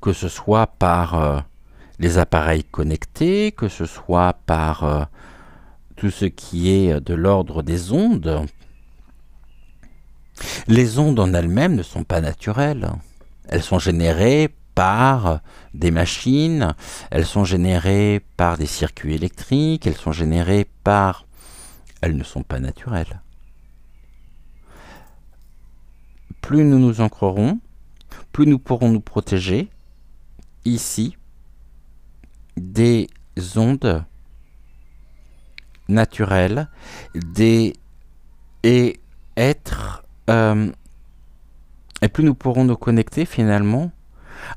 Que ce soit par les appareils connectés, que ce soit par tout ce qui est de l'ordre des ondes. Les ondes en elles-mêmes ne sont pas naturelles. Elles sont générées par des machines, elles sont générées par des circuits électriques, elles sont générées par... Elles ne sont pas naturelles. Plus nous nous ancrerons, plus nous pourrons nous protéger ici des ondes naturelles et plus nous pourrons nous connecter finalement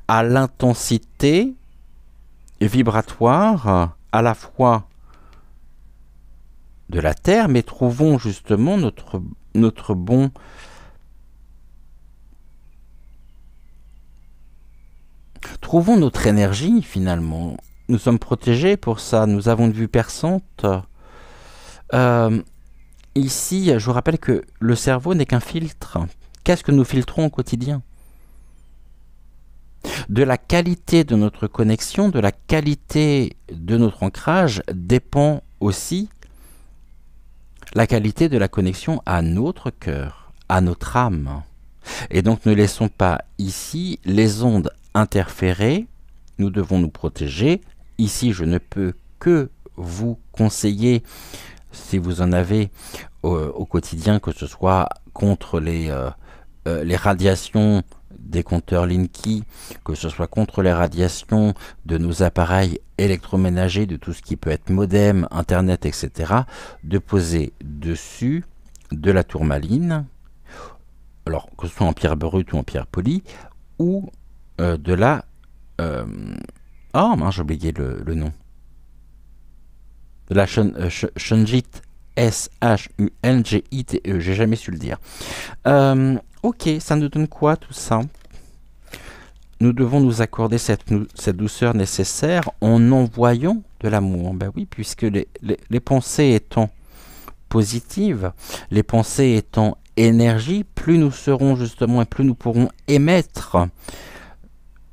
à l'intensité vibratoire à la fois de la Terre, mais trouvons justement notre bon trouvons notre énergie finalement. Nous sommes protégés pour ça, nous avons une vue perçante. Euh, Ici, je vous rappelle que le cerveau n'est qu'un filtre. Qu'est-ce que nous filtrons au quotidien? De la qualité de notre connexion, de la qualité de notre ancrage dépend aussi la qualité de la connexion à notre cœur, à notre âme. Et donc ne laissons pas ici les ondes interférer, nous devons nous protéger. Ici, je ne peux que vous conseiller, si vous en avez au quotidien, que ce soit contre les radiations des compteurs Linky, que ce soit contre les radiations de nos appareils électroménagers, de tout ce qui peut être modem, internet, etc., de poser dessus de la tourmaline, alors que ce soit en pierre brute ou en pierre polie, ou de la... oh mince, j'ai oublié le nom. De la shungite, S-H-U-N-G-I-T-E, j'ai jamais su le dire. Ok, ça nous donne quoi tout ça? Nous devons nous accorder cette douceur nécessaire en envoyant de l'amour. Ben oui, puisque les pensées étant positives, les pensées étant énergie, plus nous serons justement et plus nous pourrons émettre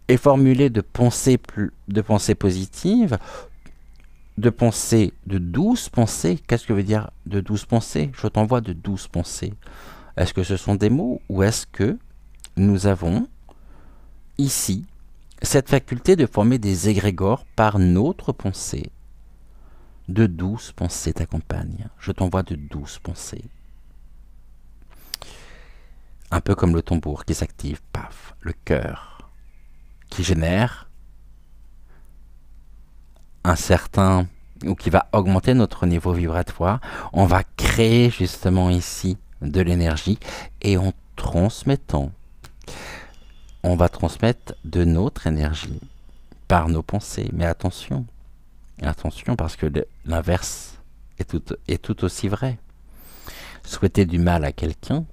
et formuler de pensées positives, de douces pensées. Qu'est-ce que veut dire de douces pensées? Je t'envoie de douces pensées. Est-ce que ce sont des mots ou est-ce que nous avons ici cette faculté de former des égrégores par notre pensée? De douces pensées t'accompagnent. Je t'envoie de douces pensées. Un peu comme le tambour qui s'active, paf, le cœur, qui génère un certain, ou qui va augmenter notre niveau vibratoire. On va créer justement ici de l'énergie et en transmettant, on va transmettre de notre énergie par nos pensées. Mais attention, attention, parce que l'inverse est tout aussi vrai. Souhaiter du mal à quelqu'un,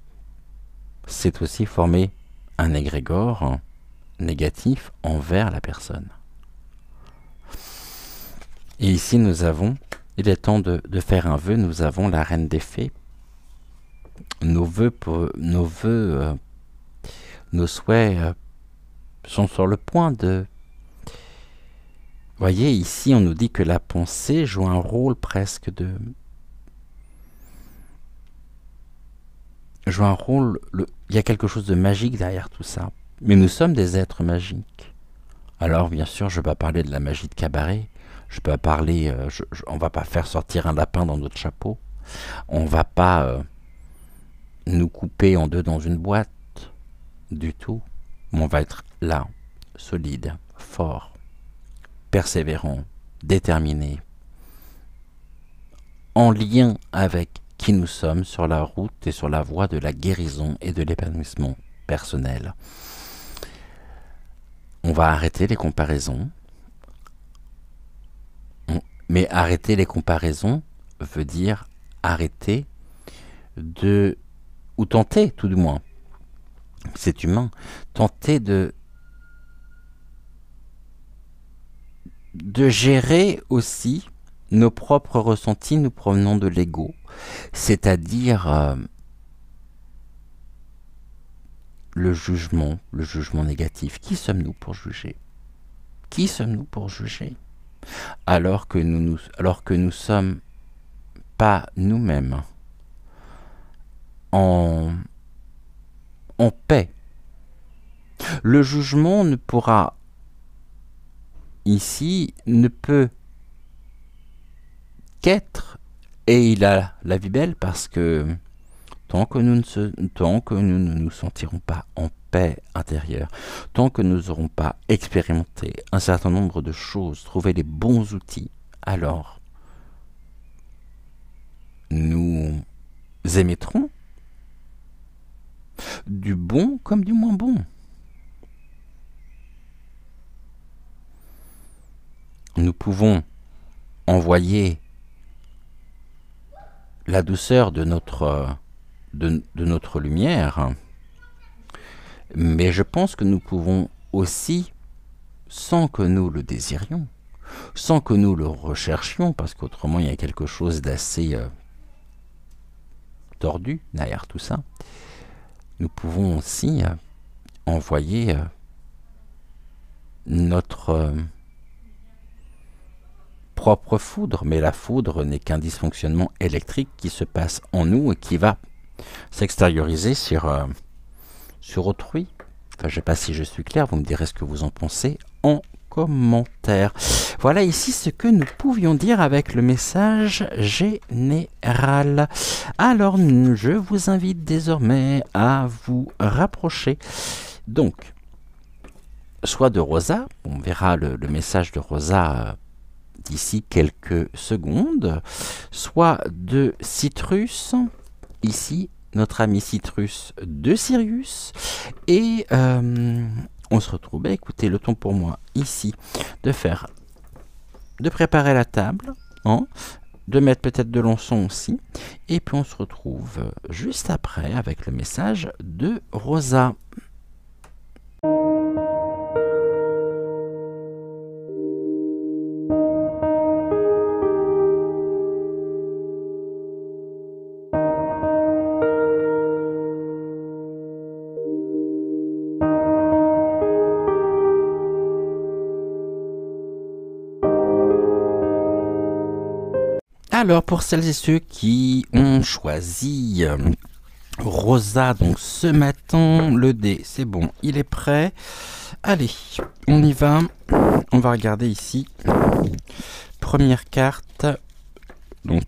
c'est aussi former un égrégore négatif envers la personne. Et ici, nous avons, il est temps de faire un vœu, nous avons la reine des fées. Nos souhaits sont sur le point de... Voyez, ici, on nous dit que la pensée joue un rôle presque de... Joue un rôle... Il y a quelque chose de magique derrière tout ça. Mais nous sommes des êtres magiques. Alors, bien sûr, je ne vais pas parler de la magie de cabaret. Je peux pas parler... on va pas faire sortir un lapin dans notre chapeau. On va pas nous couper en deux dans une boîte du tout. On va être là, solide, fort, persévérant, déterminé, en lien avec qui nous sommes sur la route et sur la voie de la guérison et de l'épanouissement personnel. On va arrêter les comparaisons. Mais arrêter les comparaisons veut dire arrêter de... ou tenter tout du moins, c'est humain, tenter de gérer aussi nos propres ressentis nous provenant de l'ego, c'est-à-dire le jugement négatif. Qui sommes-nous pour juger? Qui sommes-nous pour juger? Alors que nous sommes pas nous-mêmes en paix. Le jugement ne pourra ici, ne peut qu'être, et il a la vie belle parce que tant que nous ne nous sentirons pas en paix intérieure, tant que nous n'aurons pas expérimenté un certain nombre de choses, trouvé les bons outils, alors nous émettrons du bon comme du moins bon. Nous pouvons envoyer la douceur de notre lumière, mais je pense que nous pouvons aussi sans que nous le désirions, sans que nous le recherchions, parce qu'autrement il y a quelque chose d'assez tordu derrière tout ça, nous pouvons aussi envoyer notre propre foudre, mais la foudre n'est qu'un dysfonctionnement électrique qui se passe en nous et qui va s'extérioriser sur autrui. Enfin, je ne sais pas si je suis clair, vous me direz ce que vous en pensez en commentaire. Voilà ici ce que nous pouvions dire avec le message général. Alors, je vous invite désormais à vous rapprocher. Donc, soit de Rosa, on verra le message de Rosa d'ici quelques secondes, soit de Citrus, ici notre ami Citrus de Sirius, et on se retrouve, écoutez, le temps pour moi ici de préparer la table, hein, de mettre peut-être de l'encens aussi, et puis on se retrouve juste après avec le message de Rosa. Alors, pour celles et ceux qui ont choisi Rosa, donc ce matin, le dé, c'est bon, il est prêt. Allez, on y va. On va regarder ici. Première carte, donc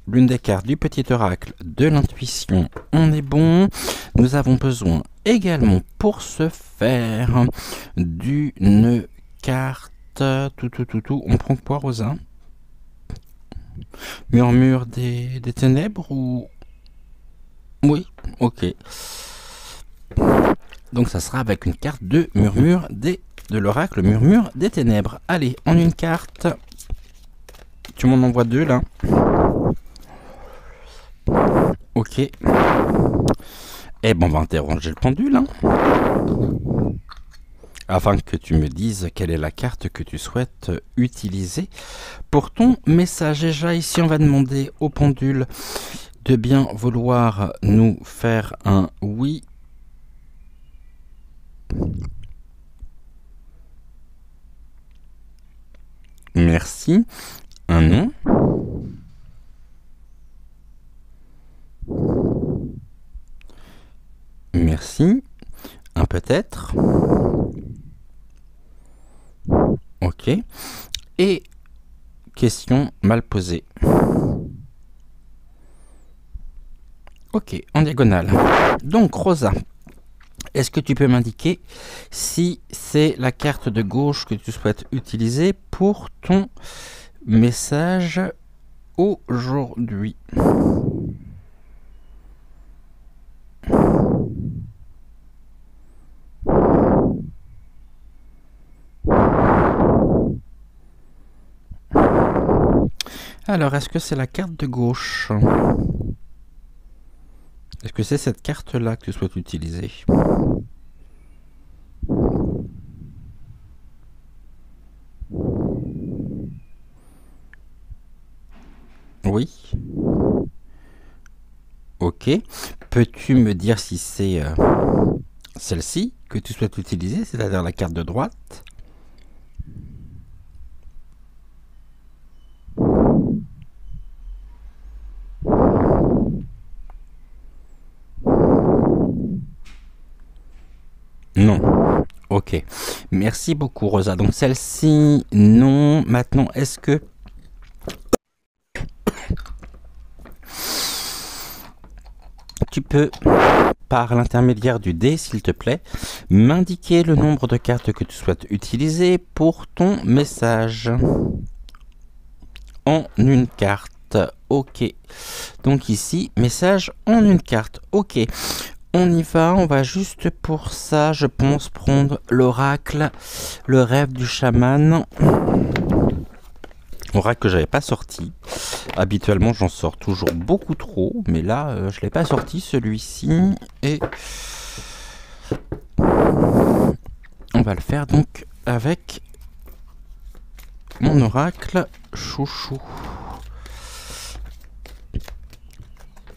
l'une des cartes du petit oracle de l'intuition. On est bon. Nous avons besoin également pour ce faire d'une carte. On prend quoi, Rosa ? Murmure des ténèbres ou... Oui, ok. Donc ça sera avec une carte de murmure de l'oracle Murmure des ténèbres. Allez, en une carte. Tu m'en envoies deux là. Ok. Eh bon, on va interroger le pendule. Hein. Afin que tu me dises quelle est la carte que tu souhaites utiliser pour ton message. Déjà ici on va demander au pendule de bien vouloir nous faire un oui. Merci. Un non. Merci. Un peut-être. Ok. Et question mal posée. Ok, en diagonale. Donc, Rosa, est-ce que tu peux m'indiquer si c'est la carte de gauche que tu souhaites utiliser pour ton message aujourd'hui? Alors, est-ce que c'est la carte de gauche? Est-ce que c'est cette carte-là que tu souhaites utiliser? Oui. Ok. Peux-tu me dire si c'est celle-ci que tu souhaites utiliser, c'est-à-dire la carte de droite? Non. Ok. Merci beaucoup, Rosa. Donc celle-ci, non. Maintenant, est-ce que... tu peux, par l'intermédiaire du dé, s'il te plaît, m'indiquer le nombre de cartes que tu souhaites utiliser pour ton message? En une carte. Ok. Donc ici, message en une carte. Ok. On y va, on va juste pour ça, je pense, prendre l'oracle, le rêve du chaman. Oracle que j'avais pas sorti. Habituellement, j'en sors toujours beaucoup trop, mais là, je l'ai pas sorti celui-ci. Et on va le faire donc avec mon oracle chouchou.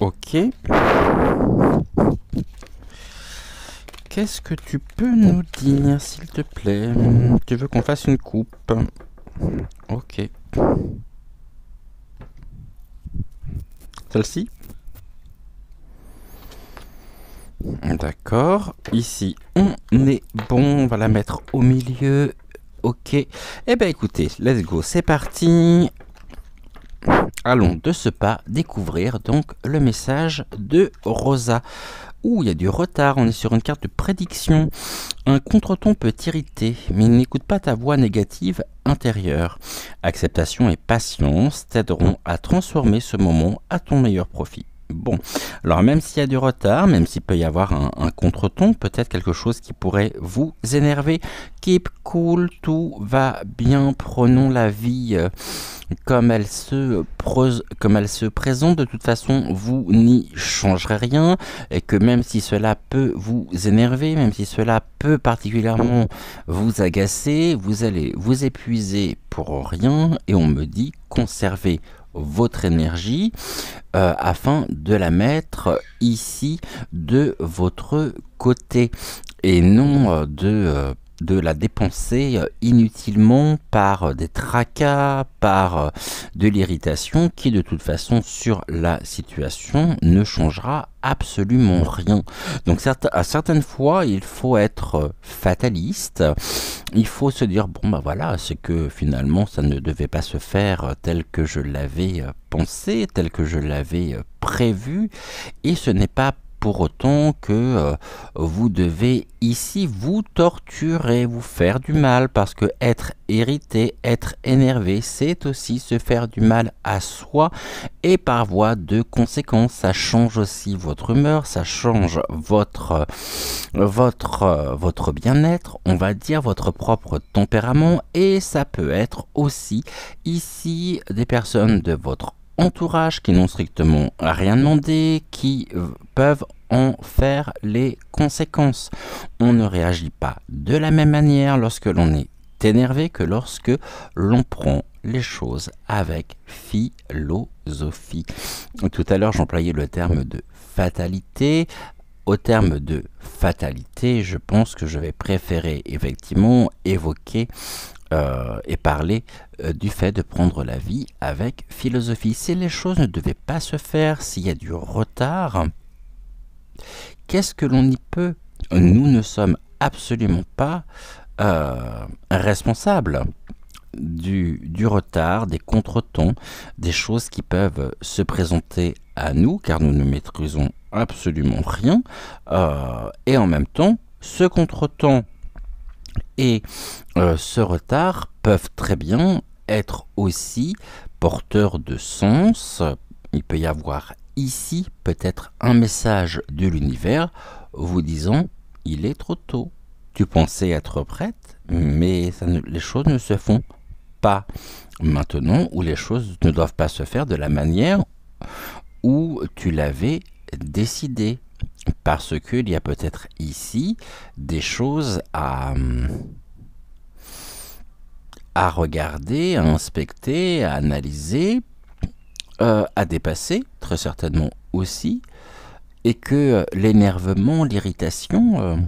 Ok. Qu'est-ce que tu peux nous dire, s'il te plaît? Tu veux qu'on fasse une coupe? Ok. Celle-ci? D'accord. Ici, on est bon. On va la mettre au milieu. Ok. Eh bien, écoutez, let's go. C'est parti. Allons de ce pas découvrir donc le message de Rosa. Ouh, il y a du retard, on est sur une carte de prédiction. Un contreton peut t'irriter, mais n'écoute pas ta voix négative intérieure. Acceptation et patience t'aideront à transformer ce moment à ton meilleur profit. Bon, alors même s'il y a du retard, même s'il peut y avoir un contreton, peut-être quelque chose qui pourrait vous énerver, keep cool, tout va bien, prenons la vie comme elle se présente. De toute façon, vous n'y changerez rien, et que même si cela peut vous énerver, même si cela peut particulièrement vous agacer, vous allez vous épuiser pour rien, et on me dit conservez votre énergie afin de la mettre ici de votre côté et non de la dépenser inutilement par des tracas, par de l'irritation qui de toute façon sur la situation ne changera absolument rien. Donc à certaines fois il faut être fataliste, il faut se dire bon bah voilà, c'est que finalement ça ne devait pas se faire tel que je l'avais pensé, tel que je l'avais prévu, et ce n'est pas pour autant que vous devez ici vous torturer, vous faire du mal, parce que être irrité, être énervé, c'est aussi se faire du mal à soi, et par voie de conséquence, ça change aussi votre humeur, ça change votre bien-être, on va dire votre propre tempérament, et ça peut être aussi ici des personnes de votre entourage qui n'ont strictement rien demandé, qui peuvent en faire les conséquences. On ne réagit pas de la même manière lorsque l'on est énervé que lorsque l'on prend les choses avec philosophie. Tout à l'heure, j'employais le terme de fatalité. Au terme de fatalité, je pense que je vais préférer effectivement évoquer et parler du fait de prendre la vie avec philosophie. Si les choses ne devaient pas se faire, s'il y a du retard, qu'est-ce que l'on y peut? Nous ne sommes absolument pas responsables du retard, des contretemps, des choses qui peuvent se présenter à nous, car nous ne maîtrisons absolument rien, et en même temps, ce contretemps et ce retard peuvent très bien être aussi porteurs de sens. Il peut y avoir ici peut-être un message de l'univers vous disant « il est trop tôt, tu pensais être prête, mais les choses ne se font pas maintenant, ou les choses ne doivent pas se faire de la manière où tu l'avais décidé. » Parce qu'il y a peut-être ici des choses à regarder, à inspecter, à analyser, à dépasser, très certainement aussi, et que l'énervement, l'irritation,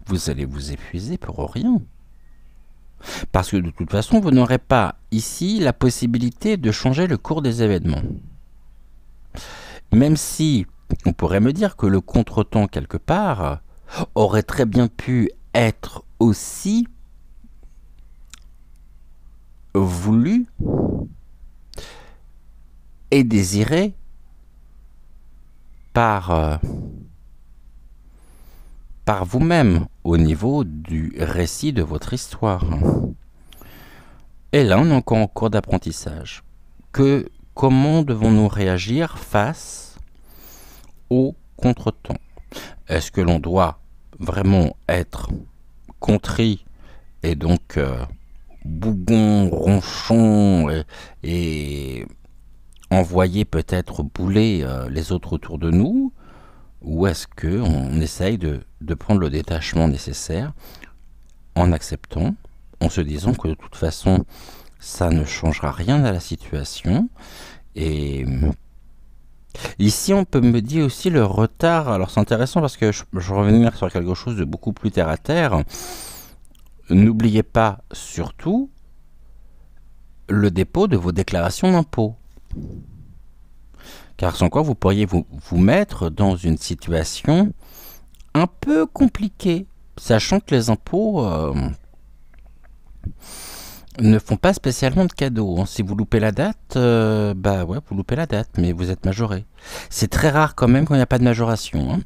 vous allez vous épuiser pour rien. Parce que de toute façon, vous n'aurez pas ici la possibilité de changer le cours des événements. Même si on pourrait me dire que le contretemps, quelque part, aurait très bien pu être aussi voulu et désiré par vous-même au niveau du récit de votre histoire. Et là, on est encore en cours d'apprentissage. Comment devons-nous réagir face au contretemps? Est-ce que l'on doit vraiment être contrit et donc bougon, ronchon et envoyer peut-être bouler les autres autour de nous? Ou est-ce qu'on essaye de prendre le détachement nécessaire en acceptant, en se disant que de toute façon, ça ne changera rien à la situation. Et ici, on peut me dire aussi le retard. Alors, c'est intéressant parce que je reviens sur quelque chose de beaucoup plus terre à terre. N'oubliez pas, surtout, le dépôt de vos déclarations d'impôts. Car sans quoi, vous pourriez vous mettre dans une situation un peu compliquée, sachant que les impôts ne font pas spécialement de cadeaux. Si vous loupez la date, bah ouais, vous loupez la date, mais vous êtes majoré. C'est très rare quand même quand il n'y a pas de majoration.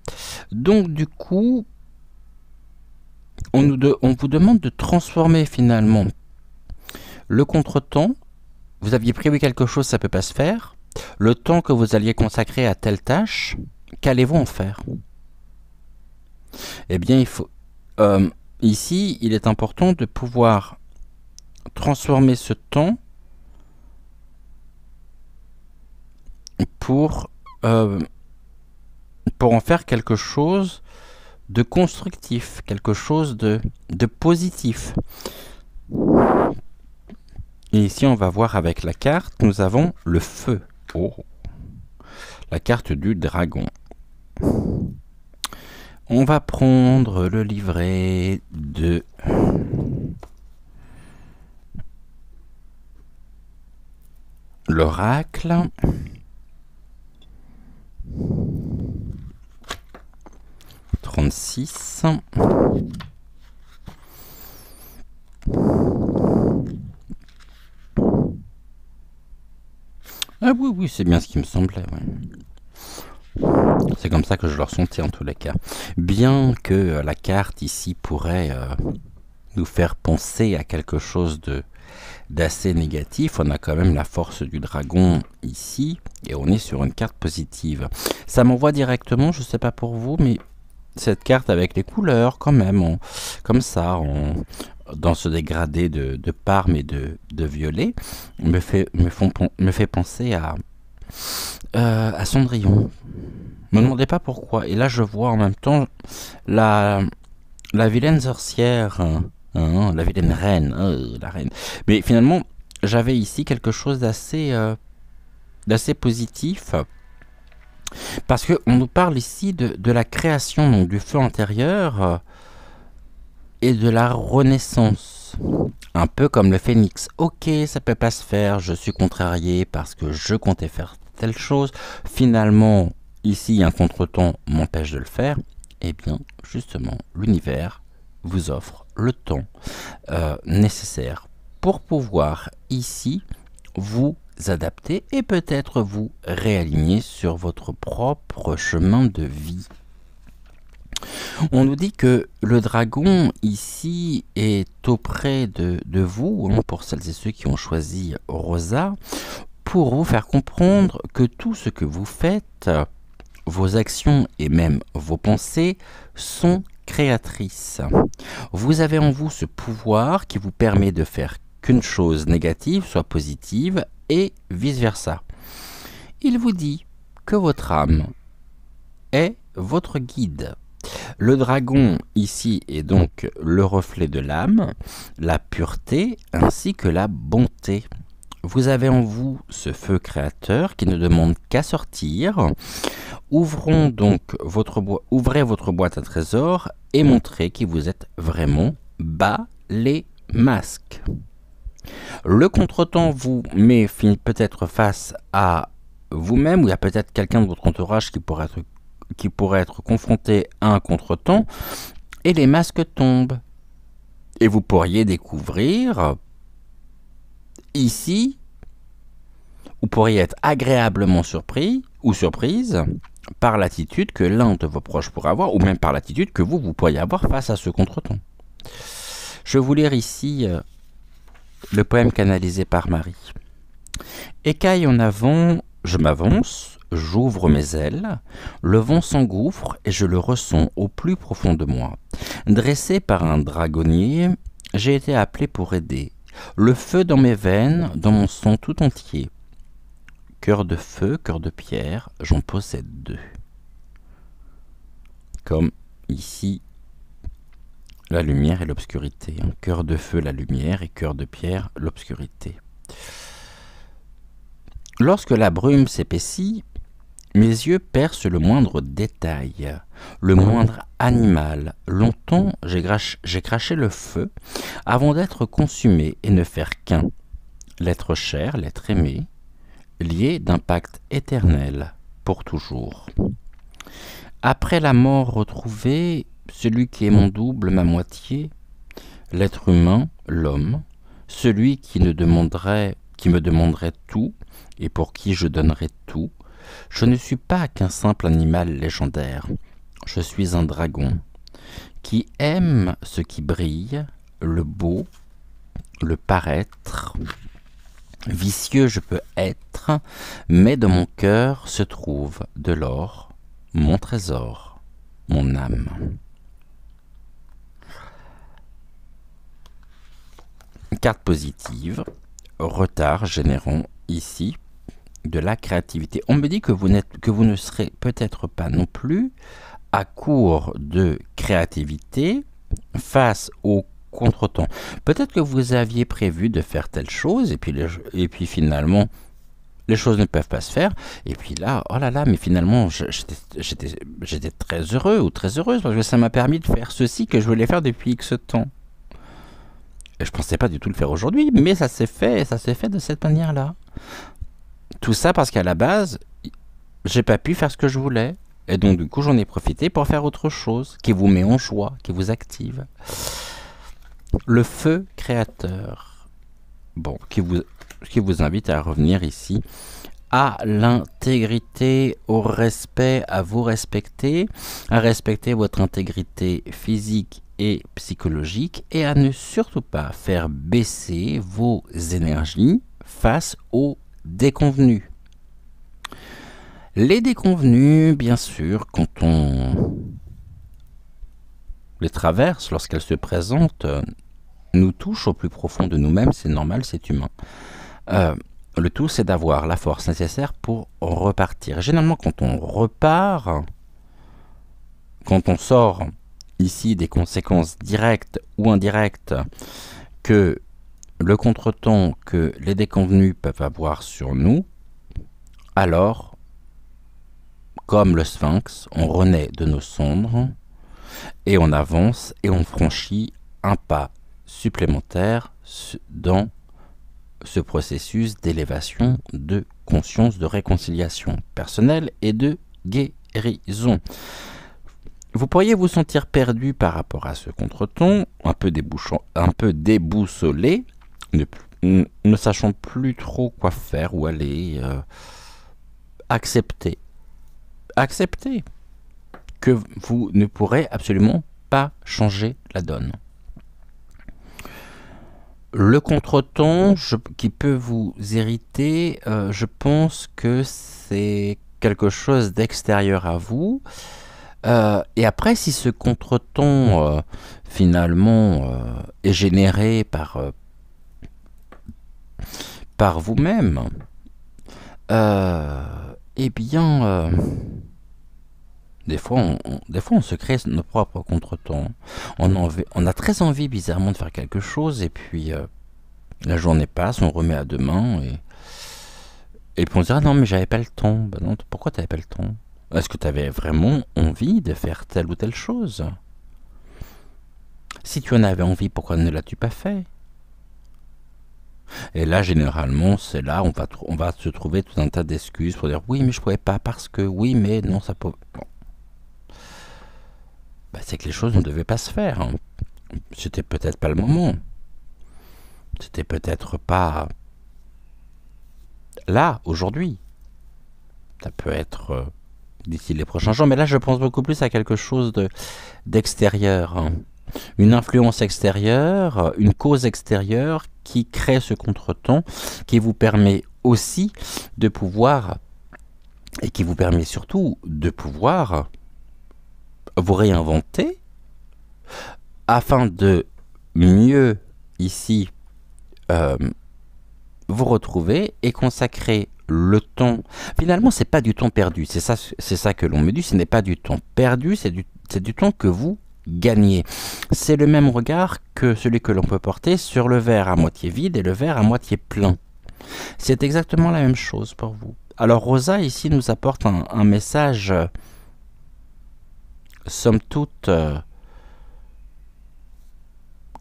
Donc du coup, on vous demande de transformer finalement le contretemps. Vous aviez prévu quelque chose, ça ne peut pas se faire. Le temps que vous alliez consacrer à telle tâche, qu'allez-vous en faire? Eh bien, ici, il est important de pouvoir transformer ce temps pour en faire quelque chose de constructif, quelque chose de positif. Et ici, on va voir avec la carte, nous avons le feu. Oh. La carte du dragon. On va prendre le livret de l'oracle. Trente-six. Ah oui, c'est bien ce qui me semblait. Ouais. C'est comme ça que je le ressentais en tous les cas. Bien que la carte ici pourrait nous faire penser à quelque chose d'assez négatif, on a quand même la force du dragon ici, et on est sur une carte positive. Ça m'envoie directement, je ne sais pas pour vous, mais cette carte avec les couleurs quand même, comme ça, dans ce dégradé de parme et de violet, me fait penser à Cendrillon. Me demandez pas pourquoi. Et là, je vois en même temps la vilaine sorcière, la vilaine reine, la reine. Mais finalement, j'avais ici quelque chose d'assez positif. Parce qu'on nous parle ici de la création donc, du feu intérieur et de la renaissance. Un peu comme le phénix. Ok, ça peut pas se faire, je suis contrarié parce que je comptais faire telle chose. Finalement, ici, un contretemps m'empêche de le faire. Eh bien, justement, l'univers vous offre le temps nécessaire pour pouvoir ici vous adapter et peut-être vous réaligner sur votre propre chemin de vie. On nous dit que le dragon ici est auprès de vous, pour celles et ceux qui ont choisi Rosa, pour vous faire comprendre que tout ce que vous faites, vos actions et même vos pensées sont créatrices. Vous avez en vous ce pouvoir qui vous permet de faire qu'une chose négative soit positive et vice-versa. Il vous dit que votre âme est votre guide. Le dragon ici est donc le reflet de l'âme, la pureté ainsi que la bonté. Vous avez en vous ce feu créateur qui ne demande qu'à sortir. Ouvrez votre boîte à trésors et montrez qui vous êtes vraiment. Bas les masques. Le contretemps vous met peut-être face à vous-même, ou il y a peut-être quelqu'un de votre entourage qui pourrait être confronté à un contretemps, et les masques tombent. Et vous pourriez découvrir ici, vous pourriez être agréablement surpris ou surprise par l'attitude que l'un de vos proches pourrait avoir, ou même par l'attitude que vous pourriez avoir face à ce contretemps. Je vais vous lire ici le poème canalisé par Marie. Écaille en avant, je m'avance, j'ouvre mes ailes, le vent s'engouffre et je le ressens au plus profond de moi. Dressé par un dragonnier, j'ai été appelé pour aider. Le feu dans mes veines, dans mon sang tout entier. Cœur de feu, cœur de pierre, j'en possède deux. Comme ici, la lumière et l'obscurité. Cœur de feu, la lumière, et cœur de pierre, l'obscurité. Lorsque la brume s'épaissit, mes yeux percent le moindre détail, le moindre animal. Longtemps, j'ai craché le feu avant d'être consumé et ne faire qu'un. L'être cher, l'être aimé, lié d'un pacte éternel pour toujours. Après la mort retrouvée, celui qui est mon double, ma moitié, l'être humain, l'homme, celui qui me demanderait tout et pour qui je donnerais tout, je ne suis pas qu'un simple animal légendaire. Je suis un dragon qui aime ce qui brille, le beau, le paraître. Vicieux je peux être, mais dans mon cœur se trouve de l'or, mon trésor, mon âme. Carte positive, retard générant ici de la créativité. On me dit que vous ne serez peut-être pas non plus à court de créativité face au contretemps. Peut-être que vous aviez prévu de faire telle chose et puis finalement les choses ne peuvent pas se faire et puis là, oh là là, mais finalement j'étais très heureux ou très heureuse parce que ça m'a permis de faire ceci que je voulais faire depuis X temps. Et je pensais pas du tout le faire aujourd'hui, mais ça s'est fait de cette manière-là. Tout ça parce qu'à la base, j'ai pas pu faire ce que je voulais. Et donc du coup, j'en ai profité pour faire autre chose, qui vous met en joie, qui vous active. Le feu créateur. Bon, qui vous invite à revenir ici à l'intégrité, au respect, à vous respecter, à respecter votre intégrité physique et psychologique et à ne surtout pas faire baisser vos énergies face aux déconvenus. Les déconvenus, bien sûr, quand on les traverse, lorsqu'elles se présentent, nous touchent au plus profond de nous-mêmes, c'est normal, c'est humain. Le tout, c'est d'avoir la force nécessaire pour repartir. Généralement, quand on repart, quand on sort ici des conséquences directes ou indirectes que le contretemps, que les déconvenus peuvent avoir sur nous, alors, comme le sphinx, on renaît de nos cendres et on avance et on franchit un pas supplémentaire dans ce processus d'élévation, de conscience, de réconciliation personnelle et de guérison. Vous pourriez vous sentir perdu par rapport à ce contretemps, un peu déboussolé, ne sachant plus trop quoi faire, où aller. Acceptez que vous ne pourrez absolument pas changer la donne. Le contretemps qui peut vous irriter, je pense que c'est quelque chose d'extérieur à vous. Et après, si ce contretemps finalement est généré par vous-même, eh bien, des fois, on se crée nos propres contretemps. On a très envie, bizarrement, de faire quelque chose, et puis la journée passe, on remet à demain, et puis on se dit, ah non, mais j'avais pas le temps. Ben non, pourquoi t'avais pas le temps? Est-ce que tu avais vraiment envie de faire telle ou telle chose? Si tu en avais envie, pourquoi ne l'as-tu pas fait? Et là, généralement, c'est là, on va se trouver tout un tas d'excuses pour dire, oui, mais je pouvais pas, parce que, oui, mais non, ça peut... Bon. Ben, c'est que les choses ne devaient pas se faire. Hein. C'était peut-être pas le moment. C'était peut-être pas là, aujourd'hui. Ça peut être d'ici les prochains jours, mais là, je pense beaucoup plus à quelque chose d'extérieur. Hein. Une influence extérieure, une cause extérieure qui crée ce contretemps, qui vous permet aussi de pouvoir, et qui vous permet surtout de pouvoir vous réinventer afin de mieux ici vous retrouver et consacrer le temps. Finalement, c'est pas du temps perdu, c'est ça que l'on me dit, ce n'est pas du temps perdu, c'est du temps que vous gagné. C'est le même regard que celui que l'on peut porter sur le verre à moitié vide et le verre à moitié plein. C'est exactement la même chose pour vous. Alors Rosa ici nous apporte un message, somme toute,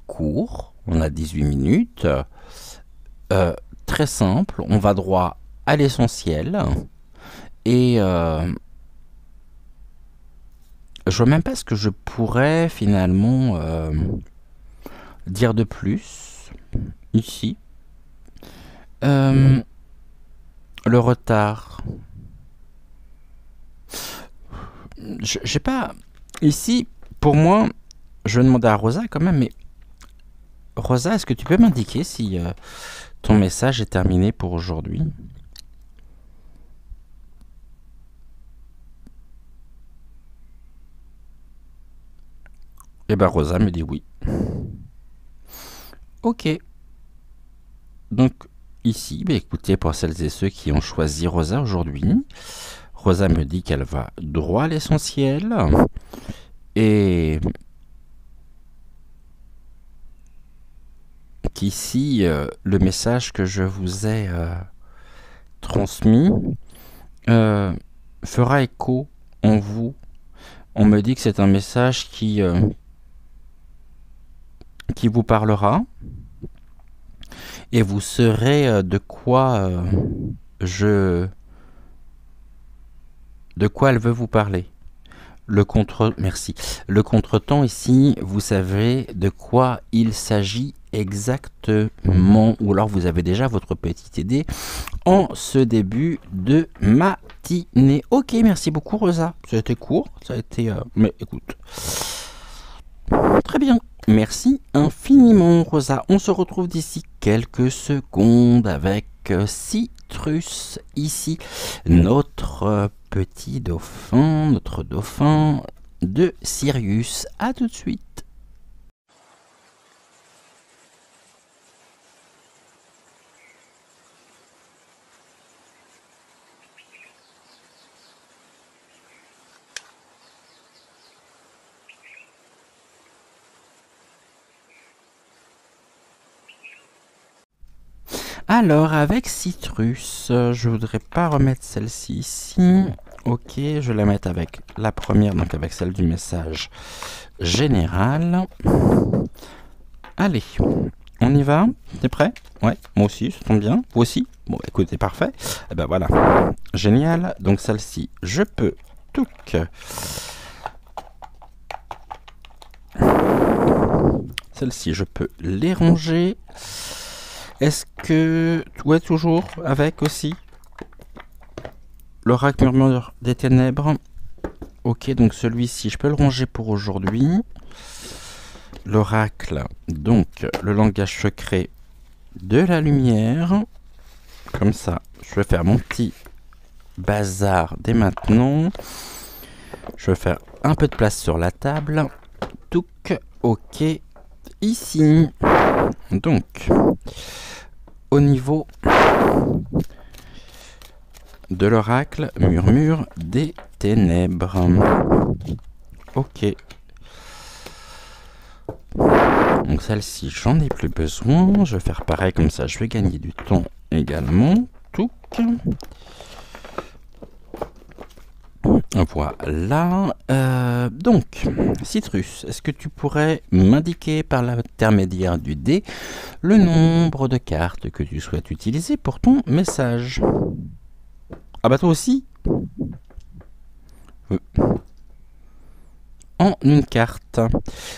court. On a 18 minutes. Très simple. On va droit à l'essentiel. Et je vois même pas ce que je pourrais finalement dire de plus ici. Le retard. J'ai pas... Ici, pour moi, je vais demander à Rosa quand même, mais Rosa, est-ce que tu peux m'indiquer si ton message est terminé pour aujourd'hui? Eh ben Rosa me dit oui. Ok. Donc ici, écoutez, pour celles et ceux qui ont choisi Rosa aujourd'hui, Rosa me dit qu'elle va droit à l'essentiel et qu'ici, le message que je vous ai transmis fera écho en vous. On me dit que c'est un message qui vous parlera et vous saurez de quoi elle veut vous parler. Merci. Le contretemps ici, vous savez de quoi il s'agit exactement, ou alors vous avez déjà votre petite idée en ce début de matinée. Ok, merci beaucoup Rosa. Ça a été court, ça a été... mais écoute, très bien. Merci infiniment Rosa. On se retrouve d'ici quelques secondes avec Citrus ici, notre petit dauphin, notre dauphin de Sirius. À tout de suite. Alors, avec Citrus, je voudrais pas remettre celle-ci ici. Ok, je vais la mettre avec la première, donc avec celle du message général. Allez, on y va? T'es prêt? Ouais, moi aussi, ça tombe bien. Vous aussi? Bon, écoutez, parfait. Et ben voilà, génial. Donc celle-ci, je peux touc. Celle-ci, je peux les ranger. Est-ce que... Ouais, toujours avec aussi l'oracle murmure des ténèbres. Ok, donc celui-ci, je peux le ranger pour aujourd'hui. L'oracle, donc le langage secret de la lumière. Comme ça, je vais faire mon petit bazar dès maintenant. Je vais faire un peu de place sur la table. Touc, ok, ici. Donc... Au niveau de l'oracle murmure des ténèbres. Ok. Donc celle-ci, j'en ai plus besoin. Je vais faire pareil, comme ça je vais gagner du temps également. Touc. Voilà. Donc, Citrus, est-ce que tu pourrais m'indiquer par l'intermédiaire du dé le nombre de cartes que tu souhaites utiliser pour ton message? Ah bah toi aussi? En une carte.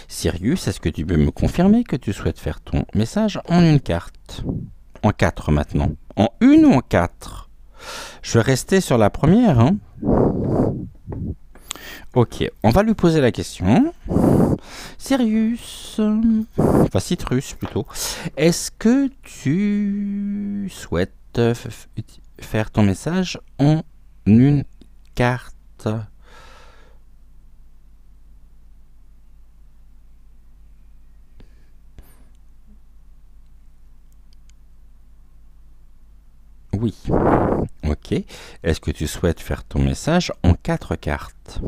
Sirius, est-ce que tu peux me confirmer que tu souhaites faire ton message en une carte? En 4 maintenant. En une ou en 4? Je vais rester sur la première, hein. Ok, on va lui poser la question. Sirius, enfin Citrus plutôt, est-ce que tu souhaites faire ton message en une carte? Oui. Ok. Est-ce que tu souhaites faire ton message en 4 cartes?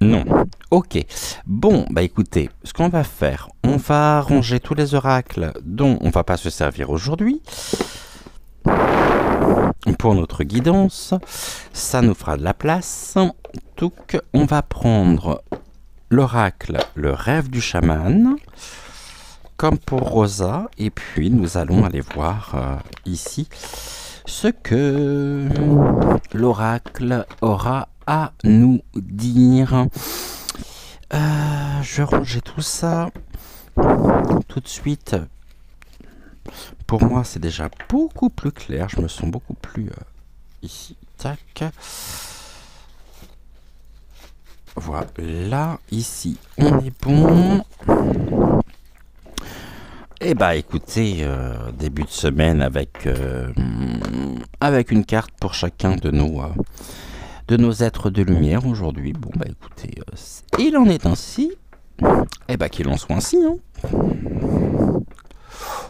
Non. Ok. Bon, bah écoutez, ce qu'on va faire, on va ranger tous les oracles dont on va pas se servir aujourd'hui pour notre guidance. Ça nous fera de la place. Donc, on va prendre l'oracle, le rêve du chaman, comme pour Rosa, et puis nous allons aller voir ici ce que l'oracle aura à nous dire. Je vais ranger tout ça tout de suite. Pour moi, c'est déjà beaucoup plus clair. Je me sens beaucoup plus ici. Tac. Voilà, ici, on est bon. Eh bah écoutez, début de semaine avec une carte pour chacun de nos êtres de lumière aujourd'hui. Bon bah écoutez, il en est ainsi. Eh bah qu'il en soit ainsi. Hein. Vous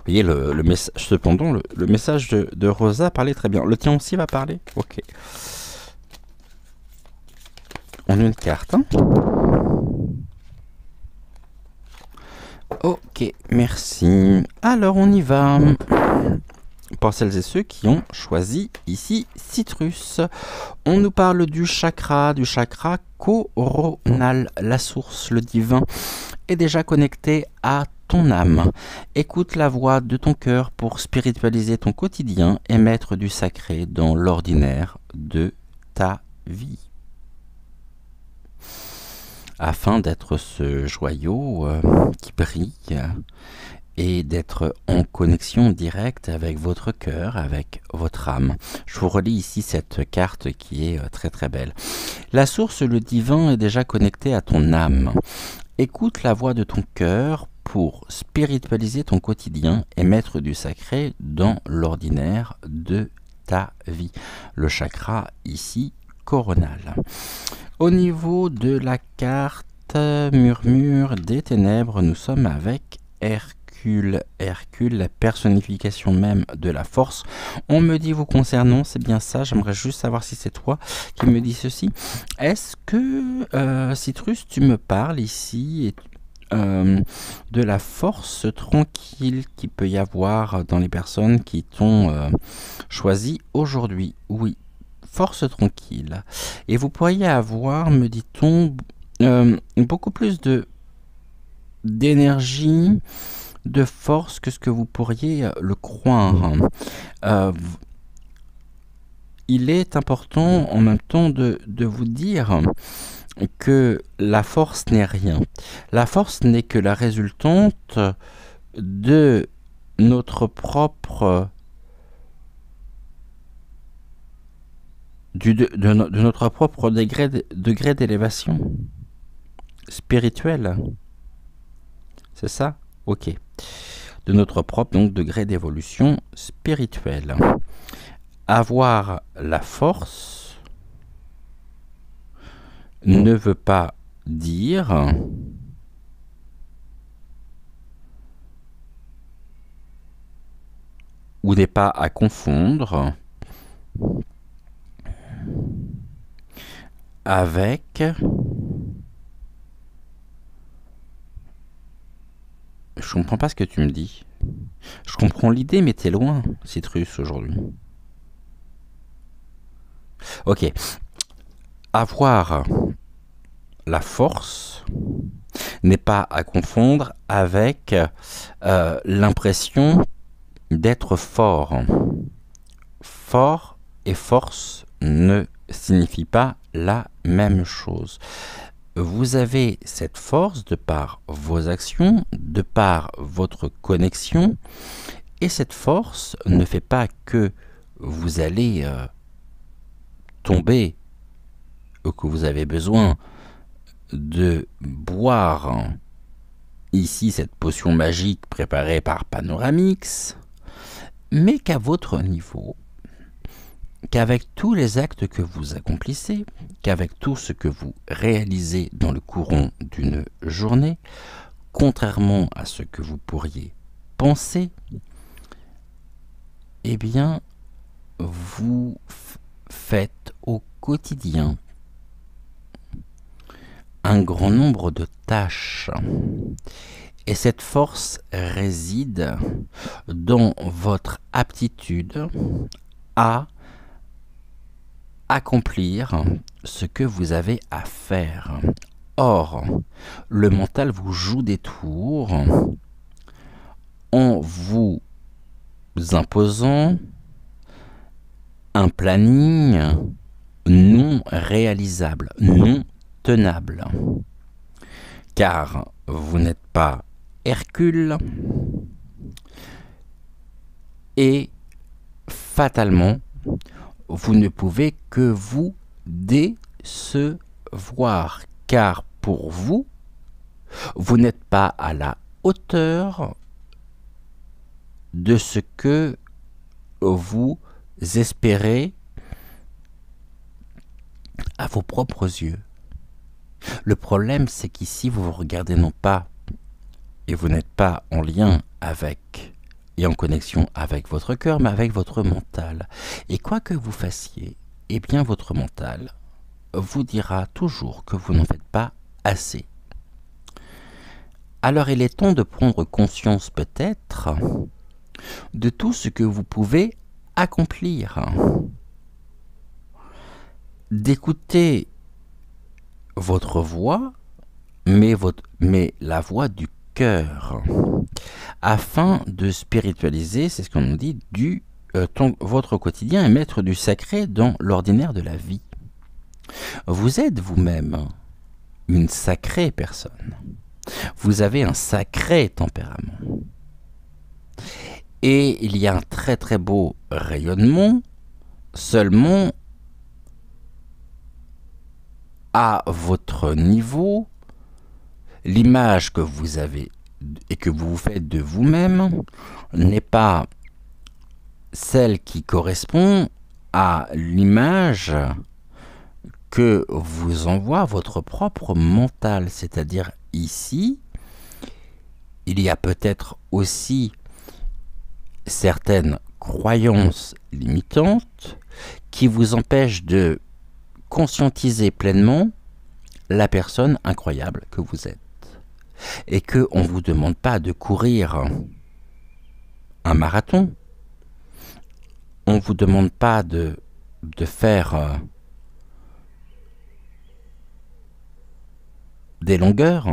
voyez, le message, cependant, le message de Rosa parlait très bien. Le tien aussi va parler. Ok. On a une carte. Hein. Ok, merci. Alors on y va. Pour celles et ceux qui ont choisi ici Citrus, on nous parle du chakra coronal. La source, le divin, est déjà connecté à ton âme. Écoute la voix de ton cœur pour spiritualiser ton quotidien et mettre du sacré dans l'ordinaire de ta vie. Afin d'être ce joyau qui brille et d'être en connexion directe avec votre cœur, avec votre âme. Je vous relis ici cette carte qui est très très belle. La source, le divin, est déjà connecté à ton âme. Écoute la voix de ton cœur pour spiritualiser ton quotidien et mettre du sacré dans l'ordinaire de ta vie. Le chakra ici, coronal. Au niveau de la carte Murmure des ténèbres, nous sommes avec Hercule, la personnification même de la force. On me dit vous concernant, c'est bien ça, j'aimerais juste savoir si c'est toi qui me dis ceci. Est-ce que, Citrus, tu me parles ici de la force tranquille qu'il peut y avoir dans les personnes qui t'ont choisi aujourd'hui? Oui, force tranquille. Et vous pourriez avoir, me dit-on, beaucoup plus d'énergie, de force que ce que vous pourriez le croire. Il est important en même temps de vous dire que la force n'est rien. La force n'est que la résultante de notre propre de notre propre degré d'élévation spirituelle. C'est ça? Ok. De notre propre donc, degré d'évolution spirituelle. Avoir la force ne veut pas dire ou n'est pas à confondre avec je comprends pas ce que tu me dis. Je comprends l'idée, mais t'es loin, Citrus, aujourd'hui. Ok. Avoir la force n'est pas à confondre avec l'impression d'être fort. Fort et force ne signifient pas la même chose. Vous avez cette force de par vos actions, de par votre connexion, et cette force ne fait pas que vous allez tomber ou que vous avez besoin de boire ici cette potion magique préparée par Panoramix, mais qu'à votre niveau, qu'avec tous les actes que vous accomplissez, qu'avec tout ce que vous réalisez dans le courant d'une journée, contrairement à ce que vous pourriez penser, eh bien, vous faites au quotidien un grand nombre de tâches. Et cette force réside dans votre aptitude à accomplir ce que vous avez à faire. Or, le mental vous joue des tours en vous imposant un planning non réalisable, non tenable. Car vous n'êtes pas Hercule et fatalement, vous ne pouvez que vous décevoir. Car pour vous, vous n'êtes pas à la hauteur de ce que vous espérez à vos propres yeux. Le problème, c'est qu'ici, vous vous regardez non pas et vous n'êtes pas en lien avec et en connexion avec votre cœur, mais avec votre mental. Et quoi que vous fassiez, eh bien, votre mental vous dira toujours que vous n'en faites pas assez. Alors, il est temps de prendre conscience peut-être de tout ce que vous pouvez accomplir. D'écouter votre voix, mais la voix du cœur, afin de spiritualiser, c'est ce qu'on nous dit, votre quotidien et mettre du sacré dans l'ordinaire de la vie. Vous êtes vous-même une sacrée personne. Vous avez un sacré tempérament. Et il y a un très très beau rayonnement, seulement à votre niveau, l'image que vous avez et que vous vous faites de vous-même n'est pas celle qui correspond à l'image que vous envoie votre propre mental. C'est-à-dire ici, il y a peut-être aussi certaines croyances limitantes qui vous empêchent de conscientiser pleinement la personne incroyable que vous êtes. Et qu'on ne vous demande pas de courir un marathon. On ne vous demande pas de faire des longueurs.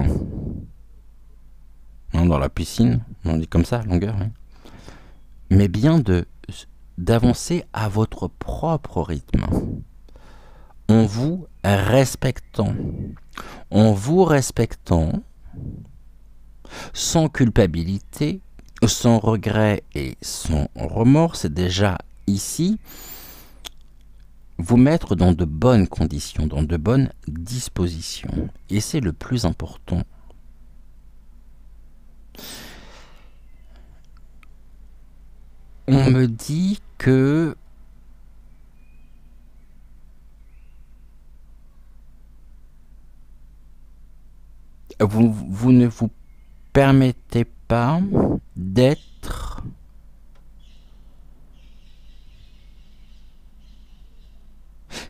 Non, dans la piscine, on dit comme ça, longueur. Hein. Mais bien d'avancer à votre propre rythme. En vous respectant. En vous respectant, sans culpabilité, sans regret et sans remords, c'est déjà ici vous mettre dans de bonnes conditions, dans de bonnes dispositions. Et c'est le plus important. On me dit que vous ne vous permettez pas d'être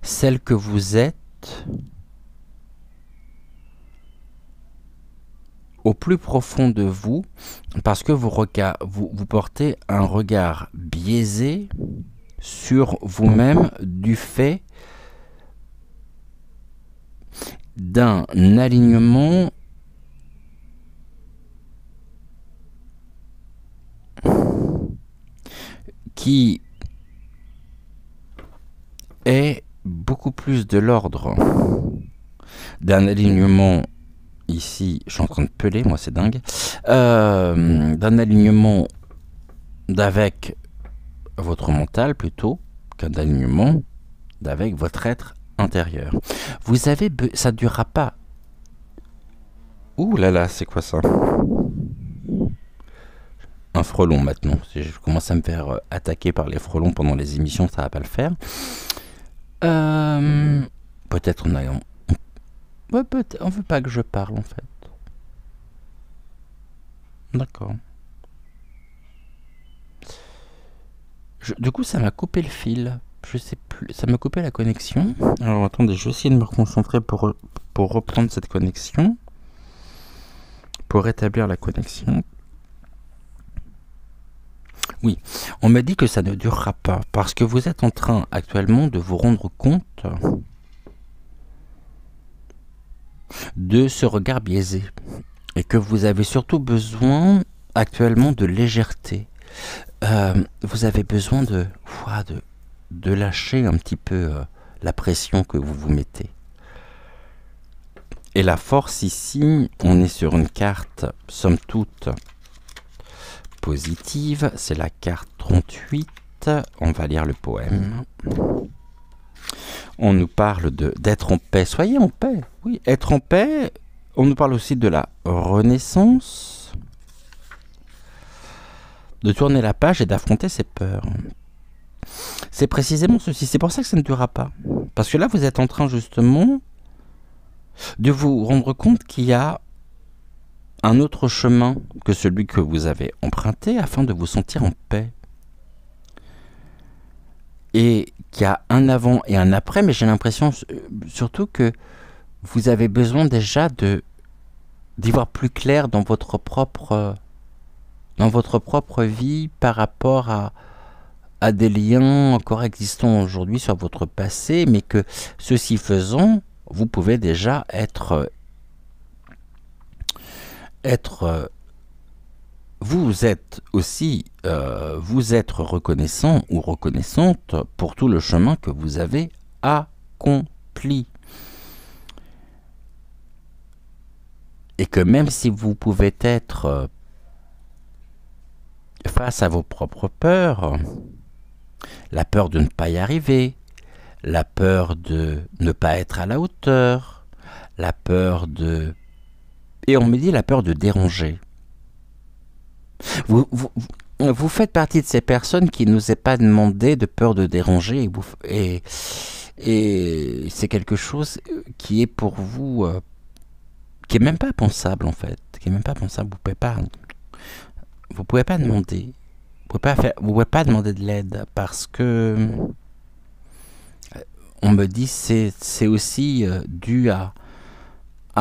celle que vous êtes au plus profond de vous, parce que vous portez un regard biaisé sur vous-même du fait d'un alignement qui est beaucoup plus de l'ordre d'un alignement, ici je suis en train de peler, moi c'est dingue, d'un alignement d'avec votre mental plutôt qu'un alignement d'avec votre être intérieur. Vous avez, ça ne durera pas. Ouh là là, c'est quoi ça? Un frelon maintenant. Si je commence à me faire attaquer par les frelons pendant les émissions, ça va pas le faire. Peut-être on a... on veut pas que je parle en fait. D'accord. Du coup, ça m'a coupé le fil. je sais plus, ça m'a coupé la connexion. Alors attendez, je vais essayer de me reconcentrer pour reprendre cette connexion. Pour rétablir la connexion. Oui, on m'a dit que ça ne durera pas, parce que vous êtes en train actuellement de vous rendre compte de ce regard biaisé, et que vous avez surtout besoin actuellement de légèreté. Vous avez besoin de lâcher un petit peu la pression que vous vous mettez. Et la force ici, on est sur une carte, somme toute, positive. C'est la carte 38. On va lire le poème. On nous parle d'être en paix. Soyez en paix. Oui, être en paix. On nous parle aussi de la renaissance. De tourner la page et d'affronter ses peurs. C'est précisément ceci. C'est pour ça que ça ne durera pas. Parce que là, vous êtes en train justement de vous rendre compte qu'il y a un autre chemin que celui que vous avez emprunté afin de vous sentir en paix. Et qu'il y a un avant et un après, mais j'ai l'impression surtout que vous avez besoin déjà d'y voir plus clair dans votre propre vie par rapport à des liens encore existants aujourd'hui sur votre passé, mais que ceci faisant, vous pouvez déjà vous êtes aussi vous êtes reconnaissant ou reconnaissante pour tout le chemin que vous avez accompli. Et que même si vous pouvez être face à vos propres peurs, la peur de ne pas y arriver, la peur de ne pas être à la hauteur, la peur de... Et on me dit la peur de déranger. Vous faites partie de ces personnes qui ne nous est pas demandé de peur de déranger et c'est quelque chose qui est pour vous qui est même pas pensable en fait, qui est même pas pensable. Vous pouvez pas demander, vous pouvez pas demander de l'aide parce que on me dit c'est aussi dû à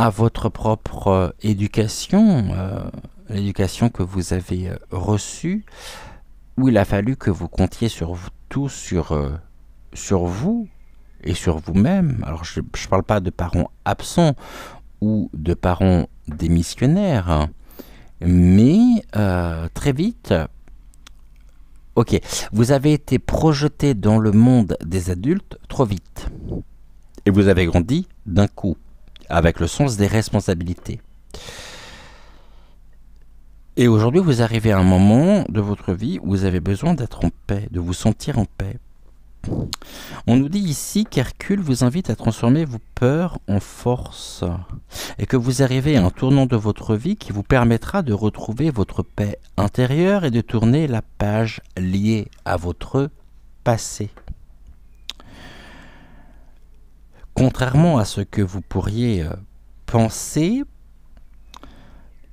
votre propre éducation. L'éducation que vous avez reçue, où il a fallu que vous comptiez sur vous et sur vous-même. Alors je ne parle pas de parents absents ou de parents démissionnaires, hein, mais très vite, ok, vous avez été projeté dans le monde des adultes trop vite. Et vous avez grandi d'un coup, avec le sens des responsabilités. Et aujourd'hui, vous arrivez à un moment de votre vie où vous avez besoin d'être en paix, de vous sentir en paix. On nous dit ici qu'Hercule vous invite à transformer vos peurs en force et que vous arrivez à un tournant de votre vie qui vous permettra de retrouver votre paix intérieure et de tourner la page liée à votre passé. Contrairement à ce que vous pourriez penser,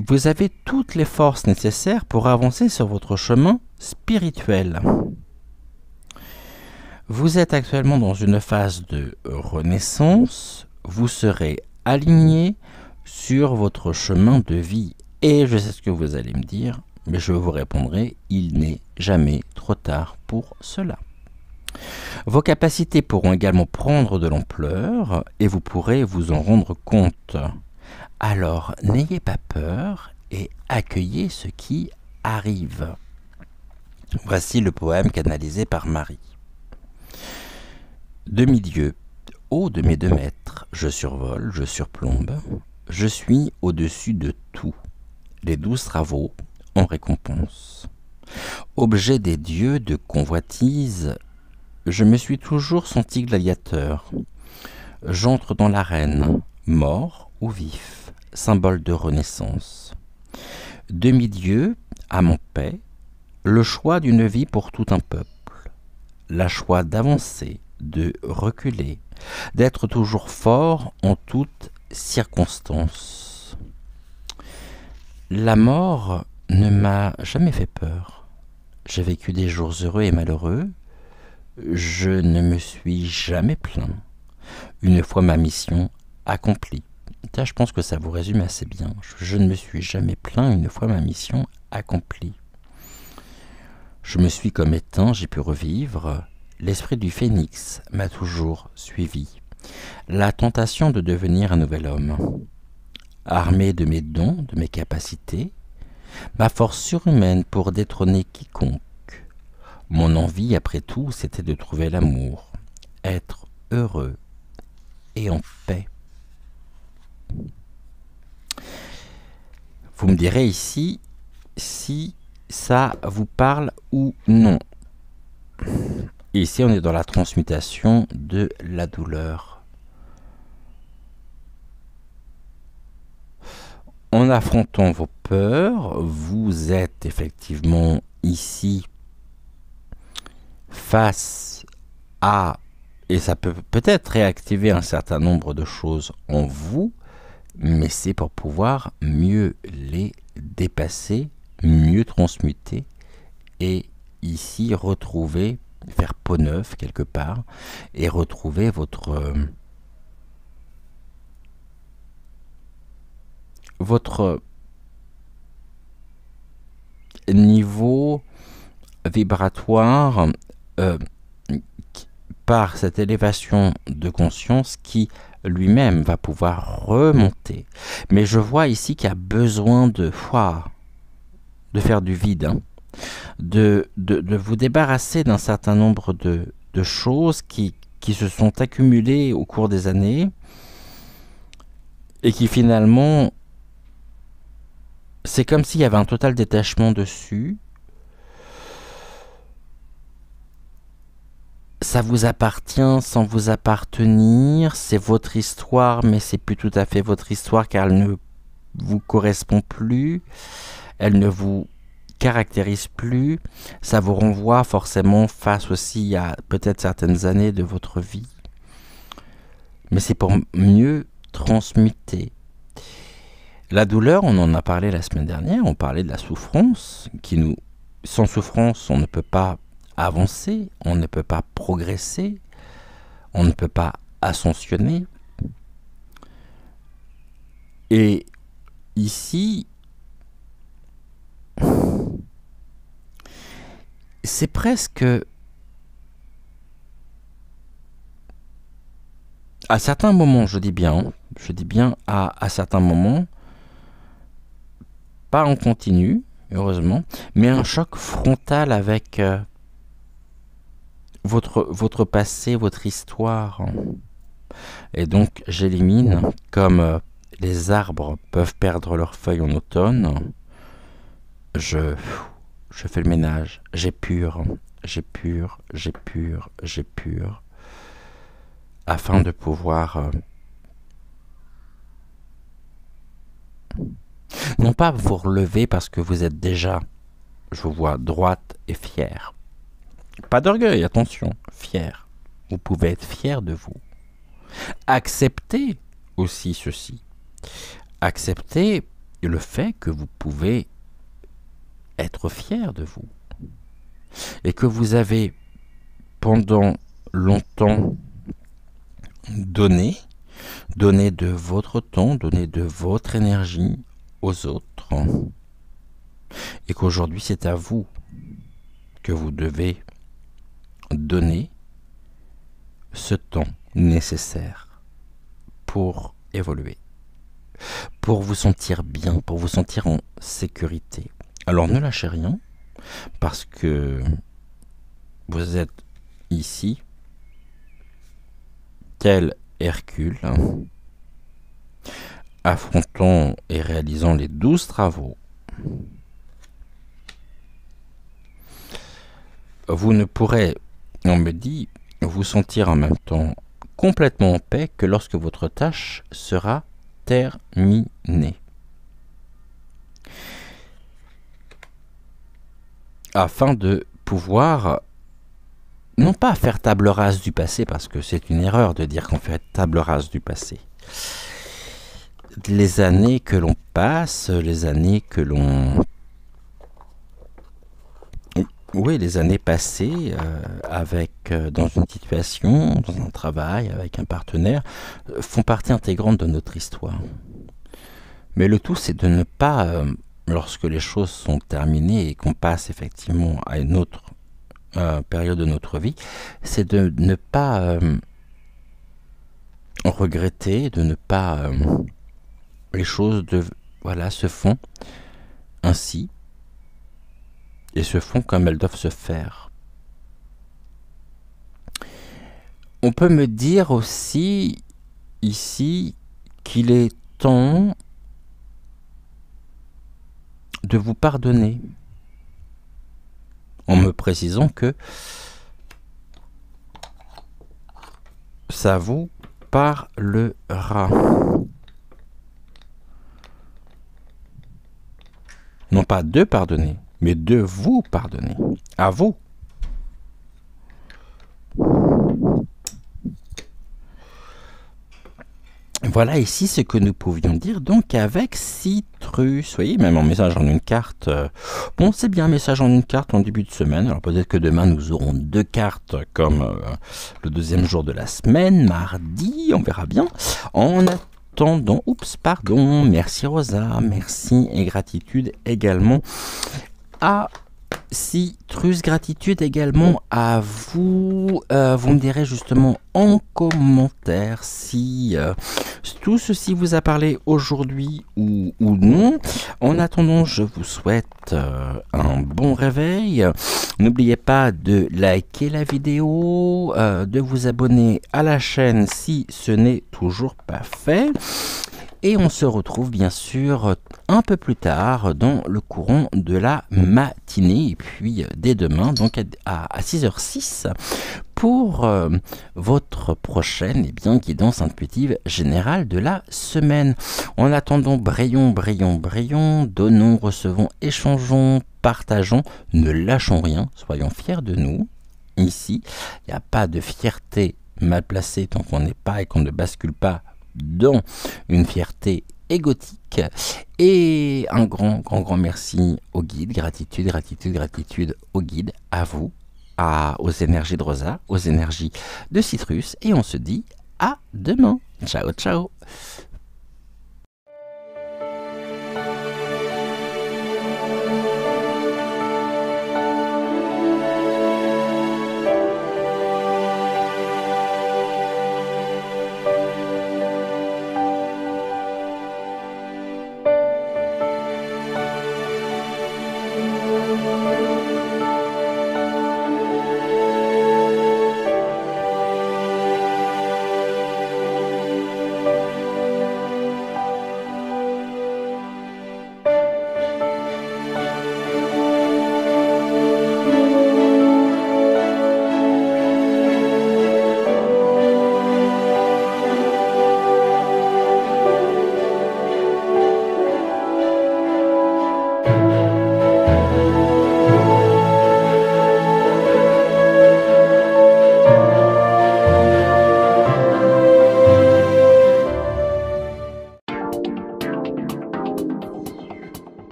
vous avez toutes les forces nécessaires pour avancer sur votre chemin spirituel. Vous êtes actuellement dans une phase de renaissance. Vous serez aligné sur votre chemin de vie. Et je sais ce que vous allez me dire, mais je vous répondrai, il n'est jamais trop tard pour cela. Vos capacités pourront également prendre de l'ampleur et vous pourrez vous en rendre compte. Alors, n'ayez pas peur et accueillez ce qui arrive. Voici le poème canalisé par Marie. Demi-dieu, haut de mes 2 mètres, je survole, je surplombe, je suis au-dessus de tout, les 12 travaux en récompense. Objet des dieux de convoitise, je me suis toujours senti gladiateur. J'entre dans l'arène, mort ou vif, symbole de renaissance. Demi-dieu, âme en paix, le choix d'une vie pour tout un peuple, la choix d'avancer, de reculer, d'être toujours fort en toutes circonstances. La mort ne m'a jamais fait peur. J'ai vécu des jours heureux et malheureux. Je ne me suis jamais plaint une fois ma mission accomplie. Ça, je pense que ça vous résume assez bien. Je ne me suis jamais plaint une fois ma mission accomplie. Je me suis comme éteint, j'ai pu revivre. L'esprit du phénix m'a toujours suivi. La tentation de devenir un nouvel homme. Armé de mes dons, de mes capacités, ma force surhumaine pour détrôner quiconque. Mon envie, après tout, c'était de trouver l'amour, être heureux et en paix. Vous me direz ici si ça vous parle ou non. Et ici, on est dans la transmutation de la douleur. En affrontant vos peurs, vous êtes effectivement ici face à, et ça peut peut-être réactiver un certain nombre de choses en vous, mais c'est pour pouvoir mieux les dépasser, mieux transmuter et ici retrouver, faire peau neuve quelque part et retrouver votre niveau vibratoire par cette élévation de conscience qui lui-même va pouvoir remonter. Mais je vois ici qu'il y a besoin de faire du vide, hein, de vous débarrasser d'un certain nombre de choses qui se sont accumulées au cours des années et qui finalement, c'est comme s'il y avait un total détachement dessus. Ça vous appartient sans vous appartenir, c'est votre histoire, mais c'est plus tout à fait votre histoire car elle ne vous correspond plus, elle ne vous caractérise plus, ça vous renvoie forcément face aussi à peut-être certaines années de votre vie. Mais c'est pour mieux transmuter. La douleur, on en a parlé la semaine dernière, on parlait de la souffrance, sans souffrance, on ne peut pas avancer, on ne peut pas progresser, on ne peut pas ascensionner. Et ici, c'est presque à certains moments, je dis bien à certains moments, pas en continu, heureusement, mais un choc frontal avec votre passé, votre histoire. Et donc j'élimine, comme les arbres peuvent perdre leurs feuilles en automne, je fais le ménage, j'épure, afin de pouvoir non pas vous relever parce que vous êtes déjà, je vous vois, droite et fière. Pas d'orgueil, attention, fier. Vous pouvez être fier de vous. Acceptez aussi ceci. Acceptez le fait que vous pouvez être fier de vous. Et que vous avez pendant longtemps donné de votre temps, donné de votre énergie aux autres. Et qu'aujourd'hui c'est à vous que vous devez donner ce temps nécessaire pour évoluer, pour vous sentir bien, pour vous sentir en sécurité. Alors ne lâchez rien, parce que vous êtes ici, tel Hercule, affrontant et réalisant les 12 travaux. Vous ne pourrez, on me dit, vous sentir en même temps complètement en paix que lorsque votre tâche sera terminée. Afin de pouvoir, non pas faire table rase du passé, parce que c'est une erreur de dire qu'on fait table rase du passé. Les années que l'on passe, les années que l'on oui, les années passées avec dans une situation, dans un travail, avec un partenaire, font partie intégrante de notre histoire. Mais le tout, c'est de ne pas, lorsque les choses sont terminées et qu'on passe effectivement à une autre période de notre vie, c'est de ne pas regretter, de ne pas... les choses voilà, se font ainsi et se font comme elles doivent se faire. On peut me dire aussi ici qu'il est temps de vous pardonner, en me précisant que ça vous parlera. Non pas de pardonner, mais de vous pardonner. À vous. Voilà ici ce que nous pouvions dire donc avec Citrus. Vous voyez, même en message en une carte. Bon, c'est bien, message en une carte en début de semaine. Alors peut-être que demain nous aurons 2 cartes comme le 2e jour de la semaine, mardi, on verra bien. En attendant, pardon, merci Rosa, merci et gratitude également à Citrus, gratitude également à vous. Vous me direz justement en commentaire si tout ceci vous a parlé aujourd'hui ou non. En attendant, je vous souhaite un bon réveil. N'oubliez pas de liker la vidéo, de vous abonner à la chaîne si ce n'est toujours pas fait. Et on se retrouve bien sûr un peu plus tard dans le courant de la matinée, et puis dès demain, donc à 6h06, pour votre prochaine guidance intuitive générale de la semaine. En attendant, brillons, donnons, recevons, échangeons, partageons, ne lâchons rien, soyons fiers de nous. Ici, il n'y a pas de fierté mal placée tant qu'on n'est pas et qu'on ne bascule pas dans une fierté égotique. Et un grand merci au guide, gratitude au guide, à vous, aux énergies de Rosa, aux énergies de Citrus, et on se dit à demain. Ciao.